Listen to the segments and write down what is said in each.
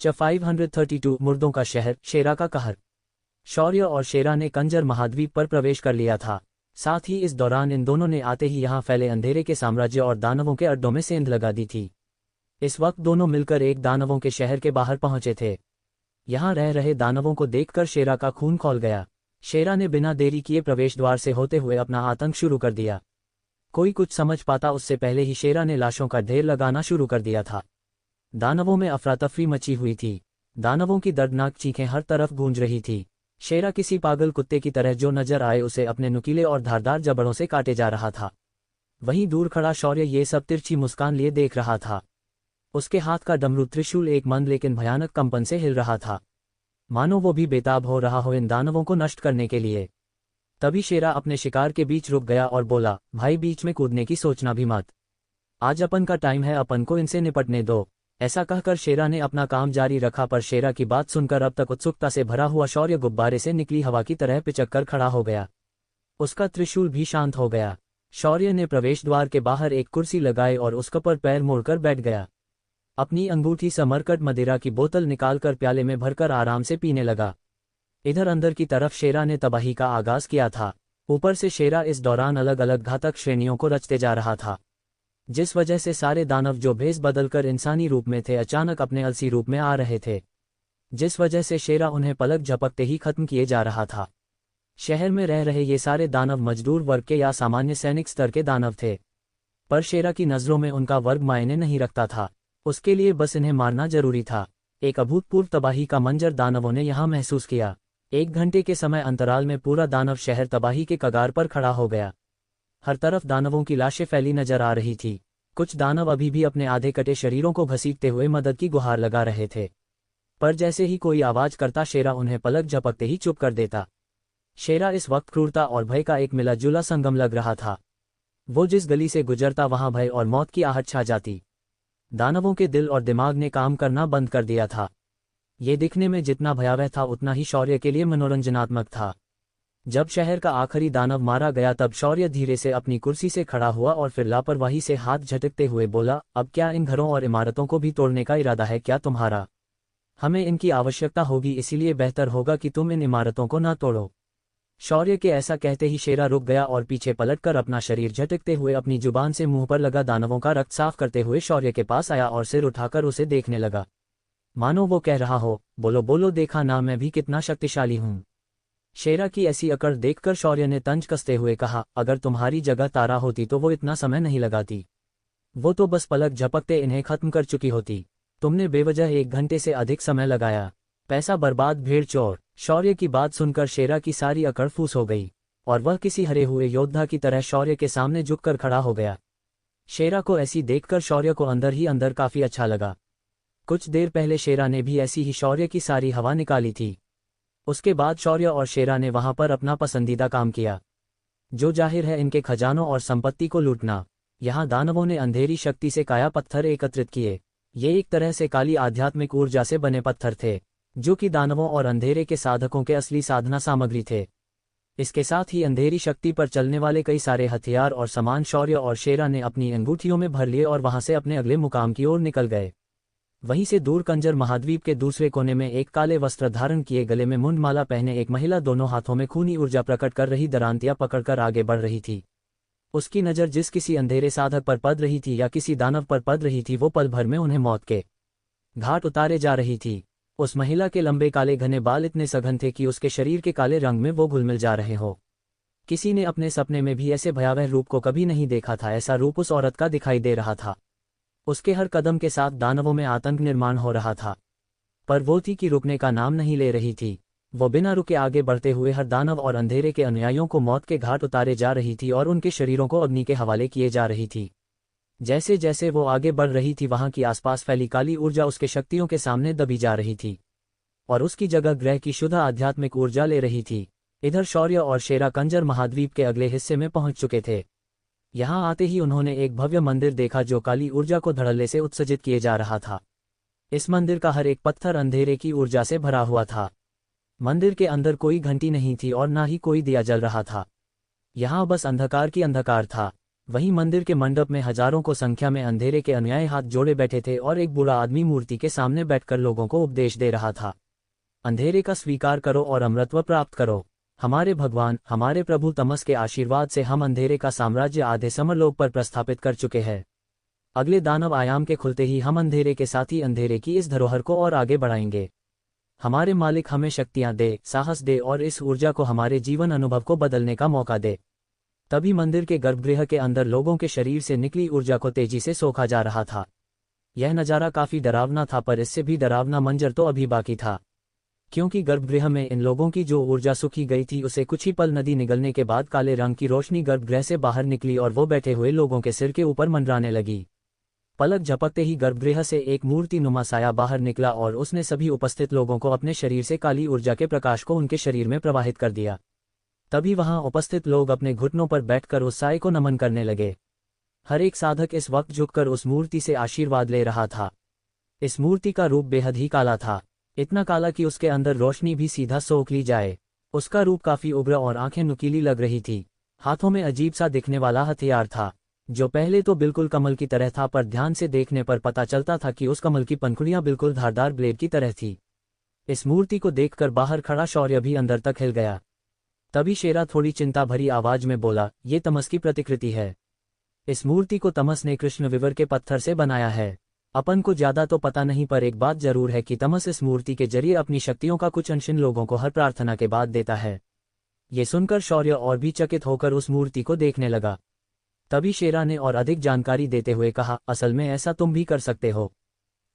Chapter 532 मुर्दों का शहर, शेरा का कहर। शौर्य और शेरा ने कंजर महाद्वीप पर प्रवेश कर लिया था। साथ ही इस दौरान इन दोनों ने आते ही यहाँ फैले अंधेरे के साम्राज्य और दानवों के अड्डों में सेंध लगा दी थी। इस वक्त दोनों मिलकर एक दानवों के शहर के बाहर पहुंचे थे। यहाँ रह रहे दानवों को देखकर शेरा का खून खौल गया। शेरा ने बिना देरी किए प्रवेश द्वार से होते हुए अपना आतंक शुरू कर दिया। कोई कुछ समझ पाता उससे पहले ही शेरा ने लाशों का ढेर लगाना शुरू कर दिया था। दानवों में अफरा-तफरी मची हुई थी। दानवों की दर्दनाक चीखें हर तरफ गूंज रही थी। शेरा किसी पागल कुत्ते की तरह जो नजर आए उसे अपने नुकीले और धारदार जबड़ों से काटे जा रहा था। वहीं दूर खड़ा शौर्य ये सब तिरछी मुस्कान लिए देख रहा था। उसके हाथ का डमरू त्रिशूल एक मंद लेकिन भयानक कंपन से हिल रहा था, मानो वो भी बेताब हो रहा हो इन दानवों को नष्ट करने के लिए। तभी शेरा अपने शिकार के बीच रुक गया और बोला, भाई बीच में कूदने की सोचना भी मत। आज अपन का टाइम है, अपन को इनसे निपटने दो। ऐसा कहकर शेरा ने अपना काम जारी रखा, पर शेरा की बात सुनकर अब तक उत्सुकता से भरा हुआ शौर्य गुब्बारे से निकली हवा की तरह पिचक कर खड़ा हो गया। उसका त्रिशूल भी शांत हो गया। शौर्य ने प्रवेश द्वार के बाहर एक कुर्सी लगाई और उसके पर पैर मोड़कर बैठ गया। अपनी अंगूठी से मरकट मदिरा की बोतल निकालकर प्याले में भरकर आराम से पीने लगा। इधर अंदर की तरफ शेरा ने तबाही का आगाज किया था। ऊपर से शेरा इस दौरान अलग अलग घातक श्रेणियों को रचते जा रहा था, जिस वजह से सारे दानव जो भेष बदलकर इंसानी रूप में थे अचानक अपने अलसी रूप में आ रहे थे, जिस वजह से शेरा उन्हें पलक झपकते ही खत्म किए जा रहा था। शहर में रह रहे ये सारे दानव मजदूर वर्ग के या सामान्य सैनिक स्तर के दानव थे, पर शेरा की नजरों में उनका वर्ग मायने नहीं रखता था। उसके लिए बस इन्हें मारना जरूरी था। एक अभूतपूर्व तबाही का मंजर दानवों ने यहाँ महसूस किया। 1 घंटे के समय अंतराल में पूरा दानव शहर तबाही के कगार पर खड़ा हो गया। हर तरफ दानवों की लाशें फैली नजर आ रही थी। कुछ दानव अभी भी अपने आधे कटे शरीरों को घसीटते हुए मदद की गुहार लगा रहे थे, पर जैसे ही कोई आवाज करता शेरा उन्हें पलक झपकते ही चुप कर देता। शेरा इस वक्त क्रूरता और भय का एक मिला जुला संगम लग रहा था। वो जिस गली से गुजरता वहां भय और मौत की आहट छा जाती। दानवों के दिल और दिमाग ने काम करना बंद कर दिया था। ये दिखने में जितना भयावह था उतना ही शौर्य के लिए मनोरंजनात्मक था। जब शहर का आखिरी दानव मारा गया तब शौर्य धीरे से अपनी कुर्सी से खड़ा हुआ और फिर लापरवाही से हाथ झटकते हुए बोला, अब क्या इन घरों और इमारतों को भी तोड़ने का इरादा है क्या तुम्हारा? हमें इनकी आवश्यकता होगी, इसीलिए बेहतर होगा कि तुम इन इमारतों को न तोड़ो। शौर्य के ऐसा कहते ही शेरा रुक गया और पीछे पलटकर अपना शरीर झटकते हुए अपनी जुबान से मुंह पर लगा दानवों का रक्त साफ करते हुए शौर्य के पास आया और सिर उठाकर उसे देखने लगा, मानो वो कह रहा हो, बोलो बोलो, देखा ना मैं भी कितना शक्तिशाली हूं। शेरा की ऐसी अकड़ देखकर शौर्य ने तंज कसते हुए कहा, अगर तुम्हारी जगह तारा होती तो वो इतना समय नहीं लगाती। वो तो बस पलक झपकते इन्हें खत्म कर चुकी होती। तुमने बेवजह 1 घंटे से अधिक समय लगाया, पैसा बर्बाद, भेड़ चोर। शौर्य की बात सुनकर शेरा की सारी अकड़ फूस हो गई और वह किसी हरे हुए योद्धा की तरह शौर्य के सामने झुककर खड़ा हो गया। शेरा को ऐसी देखकर शौर्य को अंदर ही अंदर काफी अच्छा लगा। कुछ देर पहले शेरा ने भी ऐसी ही शौर्य की सारी हवा निकाली थी। उसके बाद शौर्य और शेरा ने वहां पर अपना पसंदीदा काम किया, जो जाहिर है इनके खजानों और संपत्ति को लूटना। यहाँ दानवों ने अंधेरी शक्ति से काया पत्थर एकत्रित किए। ये एक तरह से काली आध्यात्मिक ऊर्जा से बने पत्थर थे, जो कि दानवों और अंधेरे के साधकों के असली साधना सामग्री थे। इसके साथ ही अंधेरी शक्ति पर चलने वाले कई सारे हथियार और सामान शौर्य और शेरा ने अपनी अंगूठियों में भर लिए और वहां से अपने अगले मुकाम की ओर निकल गए। वहीं से दूर कंजर महाद्वीप के दूसरे कोने में एक काले वस्त्र धारण किए, गले में मुंडमाला पहने एक महिला दोनों हाथों में खूनी ऊर्जा प्रकट कर रही दरांतियां पकड़कर आगे बढ़ रही थी। उसकी नजर जिस किसी अंधेरे साधक पर पड़ रही थी या किसी दानव पर पड़ रही थी, वो पल भर में उन्हें मौत के घाट उतारे जा रही थी। उस महिला के लंबे काले घने बाल इतने सघन थे कि उसके शरीर के काले रंग में वो घुलमिल जा रहे हो। किसी ने अपने सपने में भी ऐसे भयावह रूप को कभी नहीं देखा था। ऐसा रूप उस औरत का दिखाई दे रहा था। उसके हर कदम के साथ दानवों में आतंक निर्माण हो रहा था, पर वो थी कि रुकने का नाम नहीं ले रही थी। वो बिना रुके आगे बढ़ते हुए हर दानव और अंधेरे के अनुयायियों को मौत के घाट उतारे जा रही थी और उनके शरीरों को अग्नि के हवाले किए जा रही थी। जैसे जैसे वो आगे बढ़ रही थी वहां की आसपास फैली काली ऊर्जा उसके शक्तियों के सामने दबी जा रही थी और उसकी जगह ग्रह की शुद्ध आध्यात्मिक ऊर्जा ले रही थी। इधर शौर्य और शेरा कंजर महाद्वीप के अगले हिस्से में पहुंच चुके थे। यहां आते ही उन्होंने एक भव्य मंदिर देखा जो काली ऊर्जा को धड़ल्ले से उत्सर्जित किए जा रहा था। इस मंदिर का हर एक पत्थर अंधेरे की ऊर्जा से भरा हुआ था। मंदिर के अंदर कोई घंटी नहीं थी और ना ही कोई दिया जल रहा था। यहाँ बस अंधकार की अंधकार था। वहीं मंदिर के मंडप में हजारों को संख्या में अंधेरे के अनुयायी हाथ जोड़े बैठे थे और एक बूढ़ा आदमी मूर्ति के सामने बैठकर लोगों को उपदेश दे रहा था। अंधेरे का स्वीकार करो और अमरत्व प्राप्त करो। हमारे भगवान, हमारे प्रभु तमस के आशीर्वाद से हम अंधेरे का साम्राज्य आधे समरलोक पर प्रस्थापित कर चुके हैं। अगले दानव आयाम के खुलते ही हम अंधेरे के साथ ही अंधेरे की इस धरोहर को और आगे बढ़ाएंगे। हमारे मालिक हमें शक्तियां दे, साहस दे और इस ऊर्जा को हमारे जीवन अनुभव को बदलने का मौका दे। तभी मंदिर के गर्भगृह के अंदर लोगों के शरीर से निकली ऊर्जा को तेजी से सोखा जा रहा था। यह नज़ारा काफी डरावना था, पर इससे भी डरावना मंजर तो अभी बाकी था, क्योंकि गर्भगृह में इन लोगों की जो ऊर्जा सुखी गई थी उसे कुछ ही पल नदी निगलने के बाद काले रंग की रोशनी गर्भगृह से बाहर निकली और वो बैठे हुए लोगों के सिर के ऊपर मंडराने लगी। पलक झपकते ही गर्भगृह से एक मूर्ति नुमा साया बाहर निकला और उसने सभी उपस्थित लोगों को अपने शरीर से काली ऊर्जा के प्रकाश को उनके शरीर में प्रवाहित कर दिया। तभी वहां उपस्थित लोग अपने घुटनों पर बैठकर उस साये को नमन करने लगे। हर एक साधक इस वक्त झुककर उस मूर्ति से आशीर्वाद ले रहा था। इस मूर्ति का रूप बेहद ही काला था, इतना काला कि उसके अंदर रोशनी भी सीधा सोख ली जाए। उसका रूप काफी उग्र और आंखें नुकीली लग रही थी। हाथों में अजीब सा दिखने वाला हथियार था, जो पहले तो बिल्कुल कमल की तरह था, पर ध्यान से देखने पर पता चलता था कि उस कमल की पंखुड़ियां बिल्कुल धारदार ब्लेड की तरह थी। इस मूर्ति को देखकर बाहर खड़ा शौर्य भी अंदर तक हिल गया। तभी शेरा थोड़ी चिंता भरी आवाज में बोला, ये तमस की प्रतिकृति है। इस मूर्ति को तमस ने कृष्ण विवर के पत्थर से बनाया है। अपन को ज्यादा तो पता नहीं, पर एक बात जरूर है कि तमस इस मूर्ति के जरिए अपनी शक्तियों का कुछ अंश इन लोगों को हर प्रार्थना के बाद देता है। ये सुनकर शौर्य और भी चकित होकर उस मूर्ति को देखने लगा। तभी शेरा ने और अधिक जानकारी देते हुए कहा, असल में ऐसा तुम भी कर सकते हो।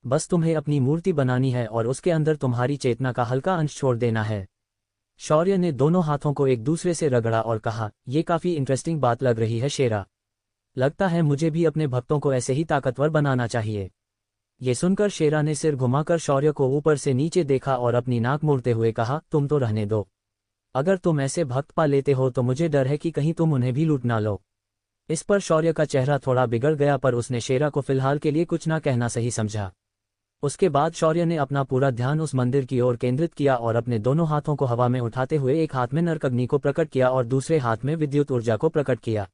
बस तुम्हें अपनी मूर्ति बनानी है और उसके अंदर तुम्हारी चेतना का हल्का अंश छोड़ देना है। शौर्य ने दोनों हाथों को एक दूसरे से रगड़ा और कहा, ये काफी इंटरेस्टिंग बात लग रही है शेरा। लगता है मुझे भी अपने भक्तों को ऐसे ही ताकतवर बनाना चाहिए। ये सुनकर शेरा ने सिर घुमाकर शौर्य को ऊपर से नीचे देखा और अपनी नाक मोड़ते हुए कहा, तुम तो रहने दो। अगर तुम ऐसे भक्त पा लेते हो तो मुझे डर है कि कहीं तुम उन्हें भी लूट ना लो। इस पर शौर्य का चेहरा थोड़ा बिगड़ गया, पर उसने शेरा को फिलहाल के लिए कुछ ना कहना सही समझा। उसके बाद शौर्य ने अपना पूरा ध्यान उस मंदिर की ओर केंद्रित किया और अपने दोनों हाथों को हवा में उठाते हुए एक हाथ में नरक अग्नि को प्रकट किया और दूसरे हाथ में विद्युत ऊर्जा को प्रकट किया।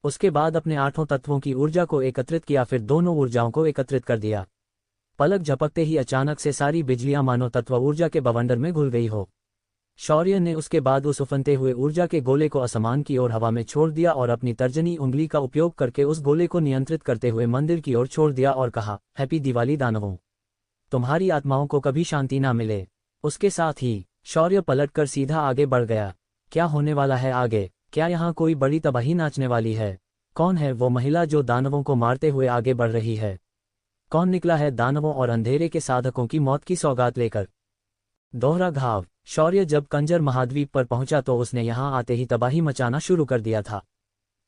उसके बाद अपने 8 तत्वों की ऊर्जा को एकत्रित किया, फिर दोनों ऊर्जाओं को एकत्रित कर दिया। पलक झपकते ही अचानक से सारी बिजलियां मानो तत्व ऊर्जा के बवंडर में घुल गई हो। शौर्य ने उसके बाद उस उफनते हुए ऊर्जा के गोले को आसमान की ओर हवा में छोड़ दिया और अपनी तर्जनी उंगली का उपयोग करके उस गोले को नियंत्रित करते हुए मंदिर की ओर छोड़ दिया और कहा, हैप्पी दिवाली दानवों, तुम्हारी आत्माओं को कभी शांति ना मिले। उसके साथ ही शौर्य पलटकर सीधा आगे बढ़ गया। क्या होने वाला है आगे? क्या यहाँ कोई बड़ी तबाही नाचने वाली है? कौन है वो महिला जो दानवों को मारते हुए आगे बढ़ रही है? कौन निकला है दानवों और अंधेरे के साधकों की मौत की सौगात लेकर? दोहरा घाव। शौर्य जब कंजर महाद्वीप पर पहुंचा तो उसने यहां आते ही तबाही मचाना शुरू कर दिया था।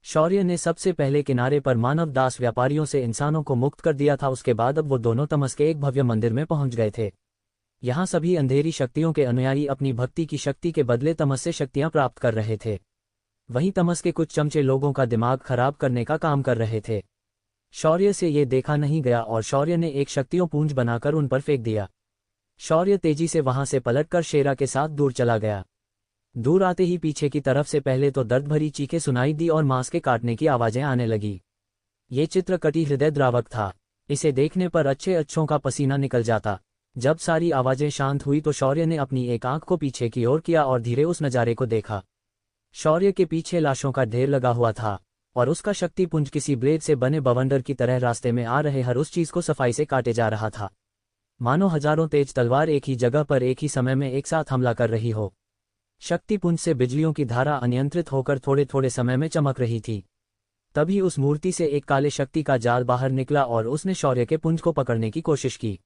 शौर्य ने सबसे पहले किनारे पर मानव दास व्यापारियों से इंसानों को मुक्त कर दिया था। उसके बाद अब वो दोनों तमस के एक भव्य मंदिर में पहुंच गए थे। यहां सभी अंधेरी शक्तियों के अनुयायी अपनी भक्ति की शक्ति के बदले तमस से शक्तियां प्राप्त कर रहे थे। वहीं तमस के कुछ चमचे लोगों का दिमाग खराब करने का काम कर रहे थे। शौर्य से ये देखा नहीं गया और शौर्य ने एक शक्तियों पूंज बनाकर उन पर फेंक दिया। शौर्य तेजी से वहां से पलटकर शेरा के साथ दूर चला गया। दूर आते ही पीछे की तरफ से पहले तो दर्द भरी चीखें सुनाई दी और मांस के काटने की आवाजें आने लगी। ये चित्र कटी हृदय द्रावक था। इसे देखने पर अच्छों का पसीना निकल जाता। जब सारी आवाजें शांत हुई तो शौर्य ने अपनी एक आंख को पीछे की ओर किया और धीरे उस नजारे को देखा। शौर्य के पीछे लाशों का ढेर लगा हुआ था और उसका शक्तिपुंज किसी ब्लेड से बने बवंडर की तरह रास्ते में आ रहे हर उस चीज को सफाई से काटे जा रहा था, मानो हजारों तेज तलवार एक ही जगह पर एक ही समय में एक साथ हमला कर रही हो। शक्तिपुंज से बिजलियों की धारा अनियंत्रित होकर थोड़े थोड़े समय में चमक रही थी। तभी उस मूर्ति से एक काले शक्ति का जाल बाहर निकला और उसने शौर्य के पुंज को पकड़ने की कोशिश की।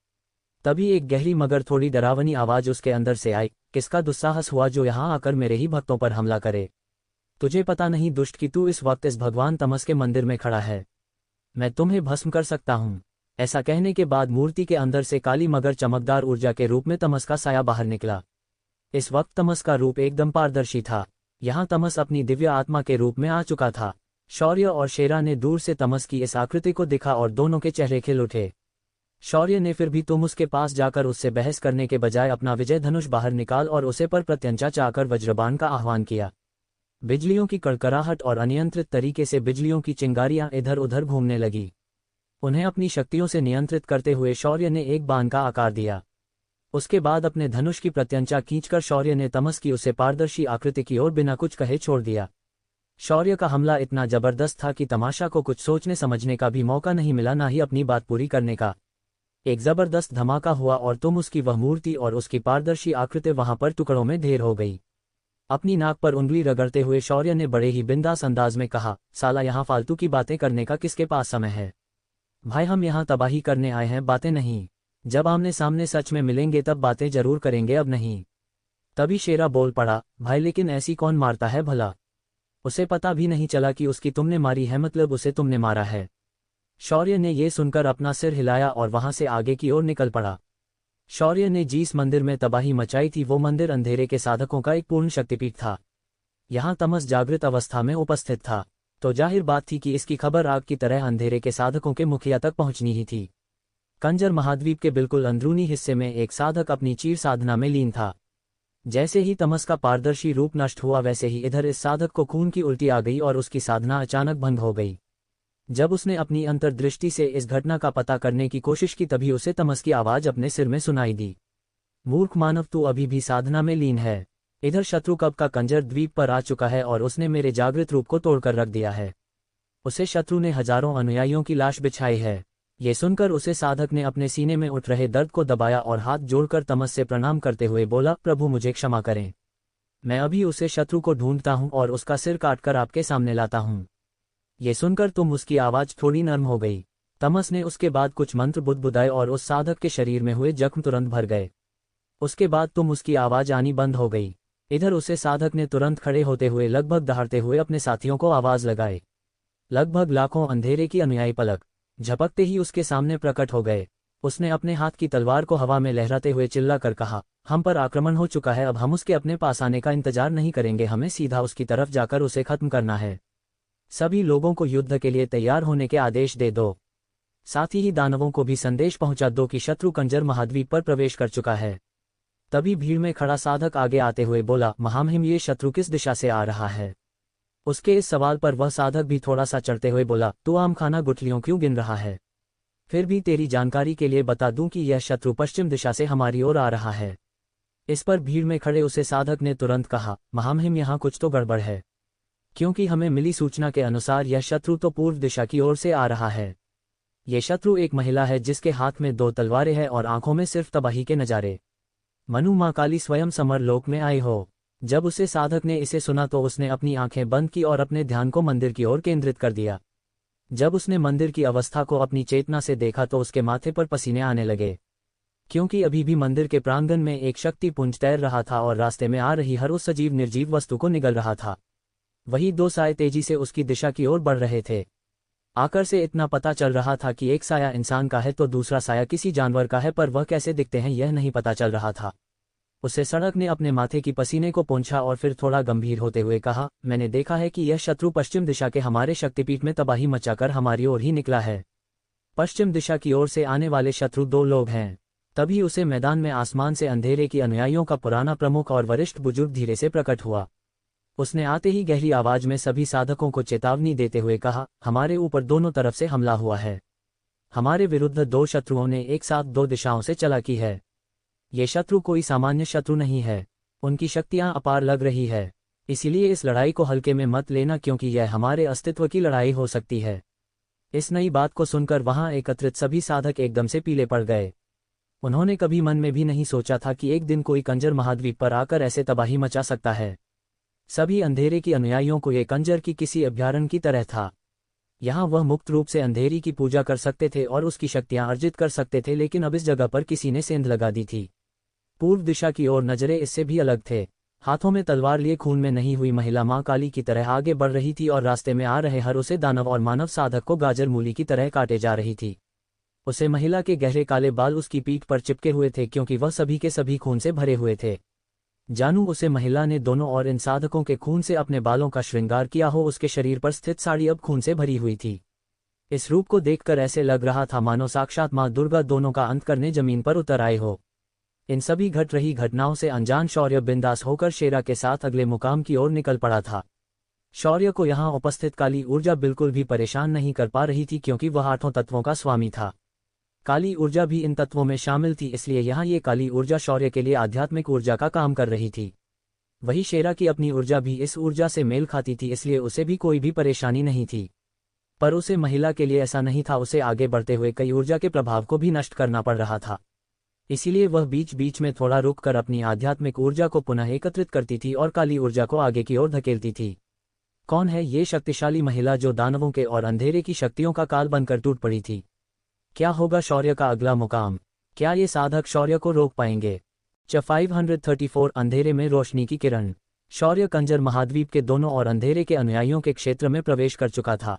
तभी एक गहरी मगर थोड़ी डरावनी आवाज उसके अंदर से आई, किसका दुस्साहस हुआ जो यहां आकर मेरे ही भक्तों पर हमला करे? तुझे पता नहीं दुष्ट कि तू इस वक्त इस भगवान तमस के मंदिर में खड़ा है। मैं तुम्हें भस्म कर सकता हूं। ऐसा कहने के बाद मूर्ति के अंदर से काली मगर चमकदार ऊर्जा के रूप में तमस का साया बाहर निकला। इस वक्त तमस का रूप एकदम पारदर्शी था। यहां तमस अपनी दिव्य आत्मा के रूप में आ चुका था। शौर्य और शेरा ने दूर से तमस की इस आकृति को देखा और दोनों के चेहरे खिल उठे। शौर्य ने फिर भी तुम उसके पास जाकर उससे बहस करने के बजाय अपना विजय धनुष बाहर निकाल और उसे पर प्रत्यंचा चाहकर वज्रबाण का आह्वान किया। बिजलियों की कड़कड़ाहट और अनियंत्रित तरीके से बिजलियों की चिंगारियां इधर उधर घूमने लगी। उन्हें अपनी शक्तियों से नियंत्रित करते हुए शौर्य ने एक बाण का आकार दिया। उसके बाद अपने धनुष की प्रत्यंचा खींचकर शौर्य ने तमस की उसे पारदर्शी आकृति की ओर बिना कुछ कहे छोड़ दिया। शौर्य का हमला इतना जबरदस्त था कि तमाशा को कुछ सोचने समझने का भी मौका नहीं मिला, ना ही अपनी बात पूरी करने का। एक जबरदस्त धमाका हुआ और तुम उसकी वह मूर्ति और उसकी पारदर्शी आकृति वहां पर टुकड़ों में ढेर हो गई। अपनी नाक पर उंगली रगड़ते हुए शौर्य ने बड़े ही बिंदास अंदाज में कहा, साला यहाँ फालतू की बातें करने का किसके पास समय है? भाई हम यहाँ तबाही करने आए हैं, बातें नहीं। जब आमने सामने सच में मिलेंगे तब बातें जरूर करेंगे, अब नहीं। तभी शेरा बोल पड़ा, भाई लेकिन ऐसी कौन मारता है भला? उसे पता भी नहीं चला कि उसकी तुमने मारी है, मतलब उसे तुमने मारा है। शौर्य ने ये सुनकर अपना सिर हिलाया और वहां से आगे की ओर निकल पड़ा। शौर्य ने जिस मंदिर में तबाही मचाई थी वो मंदिर अंधेरे के साधकों का एक पूर्ण शक्तिपीठ था। यहाँ तमस जागृत अवस्था में उपस्थित था, तो जाहिर बात थी कि इसकी खबर आग की तरह अंधेरे के साधकों के मुखिया तक पहुंचनी ही थी। कंजर महाद्वीप के बिल्कुल अंदरूनी हिस्से में एक साधक अपनी चीर साधना में लीन था। जैसे ही तमस का पारदर्शी रूप नष्ट हुआ वैसे ही इधर इस साधक को खून की उल्टी आ गई और उसकी साधना अचानक भंग हो गई। जब उसने अपनी अंतर्दृष्टि से इस घटना का पता करने की कोशिश की तभी उसे तमस की आवाज अपने सिर में सुनाई दी, मूर्ख मानव, तू अभी भी साधना में लीन है। इधर शत्रु कब का कंजर द्वीप पर आ चुका है और उसने मेरे जागृत रूप को तोड़कर रख दिया है। उसे शत्रु ने हजारों अनुयायियों की लाश बिछाई है। ये सुनकर उसे साधक ने अपने सीने में उठ रहे दर्द को दबाया और हाथ जोड़कर तमस से प्रणाम करते हुए बोला, प्रभु मुझे क्षमा करें, मैं अभी उसे शत्रु को ढूंढता हूं और उसका सिर काटकर आपके सामने लाता हूं। ये सुनकर तुम उसकी आवाज थोड़ी नर्म हो गई। तमस ने उसके बाद कुछ मंत्र बुदबुदाए और उस साधक के शरीर में हुए जख्म तुरंत भर गए। उसके बाद तुम उसकी आवाज आनी बंद हो गई। इधर उसे साधक ने तुरंत खड़े होते हुए लगभग दहाड़ते हुए अपने साथियों को आवाज लगाए। लगभग लाखों अंधेरे की अनुयायी पलक झपकते ही उसके सामने प्रकट हो गए। उसने अपने हाथ की तलवार को हवा में लहराते हुए चिल्लाकर कहा, हम पर आक्रमण हो चुका है, अब हम उसके अपने पास आने का इंतजार नहीं करेंगे, हमें सीधा उसकी तरफ जाकर उसे खत्म करना है। सभी लोगों को युद्ध के लिए तैयार होने के आदेश दे दो। साथ ही दानवों को भी संदेश पहुंचा दो कि शत्रु कंजर महाद्वीप पर प्रवेश कर चुका है। तभी भीड़ में खड़ा साधक आगे आते हुए बोला, महामहिम ये शत्रु किस दिशा से आ रहा है? उसके इस सवाल पर वह साधक भी थोड़ा सा चढ़ते हुए बोला, तू आम खाना गुठलियों क्यों गिन रहा है? फिर भी तेरी जानकारी के लिए बता दूं कि यह शत्रु पश्चिम दिशा से हमारी ओर आ रहा है। इस पर भीड़ में खड़े उसे साधक ने तुरंत कहा, महामहिम यहाँ कुछ तो गड़बड़ है, क्योंकि हमें मिली सूचना के अनुसार यह शत्रु तो पूर्व दिशा की ओर से आ रहा है। ये शत्रु एक महिला है जिसके हाथ में 2 तलवारें हैं और आंखों में सिर्फ तबाही के नजारे। मनु माँ काली स्वयं समरलोक में आई हो। जब उसे साधक ने इसे सुना तो उसने अपनी आंखें बंद की और अपने ध्यान को मंदिर की ओर केंद्रित कर दिया। जब उसने मंदिर की अवस्था को अपनी चेतना से देखा तो उसके माथे पर पसीने आने लगे, क्योंकि अभी भी मंदिर के प्रांगण में एक शक्ति पुंज तैर रहा था और रास्ते में आ रही हर उस सजीव निर्जीव वस्तु को निगल रहा था। वही 2 साए तेजी से उसकी दिशा की ओर बढ़ रहे थे। आकर से इतना पता चल रहा था कि एक साया इंसान का है तो दूसरा साया किसी जानवर का है, पर वह कैसे दिखते हैं यह नहीं पता चल रहा था। उसे सड़क ने अपने माथे की पसीने को पोंछा और फिर थोड़ा गंभीर होते हुए कहा, मैंने देखा है कि यह शत्रु पश्चिम दिशा के हमारे शक्तिपीठ में तबाही मचाकर हमारी ओर ही निकला है। पश्चिम दिशा की ओर से आने वाले शत्रु 2 लोग हैं। तभी उसे मैदान में आसमान से अंधेरे की अनुयायियों का पुराना प्रमुख और वरिष्ठ बुजुर्ग धीरे से प्रकट हुआ। उसने आते ही गहरी आवाज में सभी साधकों को चेतावनी देते हुए कहा, हमारे ऊपर दोनों तरफ से हमला हुआ है। हमारे विरुद्ध 2 शत्रुओं ने एक साथ 2 दिशाओं से चालाकी है। ये शत्रु कोई सामान्य शत्रु नहीं है, उनकी शक्तियां अपार लग रही है। इसीलिए इस लड़ाई को हल्के में मत लेना, क्योंकि यह हमारे अस्तित्व की लड़ाई हो सकती है। इस नई बात को सुनकर वहां एकत्रित सभी साधक एकदम से पीले पड़ गए। उन्होंने कभी मन में भी नहीं सोचा था कि एक दिन कोई कंजर महाद्वीप पर आकर ऐसे तबाही मचा सकता है। सभी अंधेरे की अनुयायियों को ये कंजर की किसी अभ्यारण्य की तरह था। यहाँ वह मुक्त रूप से अंधेरी की पूजा कर सकते थे और उसकी शक्तियां अर्जित कर सकते थे, लेकिन अब इस जगह पर किसी ने सेंध लगा दी थी। पूर्व दिशा की ओर नजरें इससे भी अलग थे। हाथों में तलवार लिए खून में नहीं हुई महिला मां काली की तरह आगे बढ़ रही थी और रास्ते में आ रहे हर उसे दानव और मानव साधक को गाजर मूली की तरह काटे जा रही थी। उसे महिला के गहरे काले बाल उसकी पीठ पर चिपके हुए थे, क्योंकि वह सभी के सभी खून से भरे हुए थे। जानू उसे महिला ने दोनों और इन साधकों के खून से अपने बालों का श्रृंगार किया हो। उसके शरीर पर स्थित साड़ी अब खून से भरी हुई थी। इस रूप को देखकर ऐसे लग रहा था मानो साक्षात मां दुर्गा दोनों का अंत करने जमीन पर उतर आए हो। इन सभी घट रही घटनाओं से अनजान शौर्य बिंदास होकर शेरा के साथ अगले मुकाम की ओर निकल पड़ा था। शौर्य को यहाँ उपस्थित काली ऊर्जा बिल्कुल भी परेशान नहीं कर पा रही थी, क्योंकि वह 8 तत्वों का स्वामी था। काली ऊर्जा भी इन तत्वों में शामिल थी, इसलिए यहाँ ये काली ऊर्जा शौर्य के लिए आध्यात्मिक ऊर्जा का काम कर रही थी। वही शेरा की अपनी ऊर्जा भी इस ऊर्जा से मेल खाती थी, इसलिए उसे भी कोई भी परेशानी नहीं थी। पर उसे महिला के लिए ऐसा नहीं था, उसे आगे बढ़ते हुए कई ऊर्जा के प्रभाव को भी नष्ट करना पड़ रहा था। इसीलिए वह बीच बीच में थोड़ा रुक कर अपनी आध्यात्मिक ऊर्जा को पुनः एकत्रित करती थी और काली ऊर्जा को आगे की ओर धकेलती थी। कौन है ये शक्तिशाली महिला जो दानवों के और अंधेरे की शक्तियों का काल बनकर टूट पड़ी थी? क्या होगा शौर्य का अगला मुकाम? क्या ये साधक शौर्य को रोक पाएंगे? 534 अंधेरे में रोशनी की किरण। शौर्य कंजर महाद्वीप के दोनों और अंधेरे के अनुयायियों के क्षेत्र में प्रवेश कर चुका था।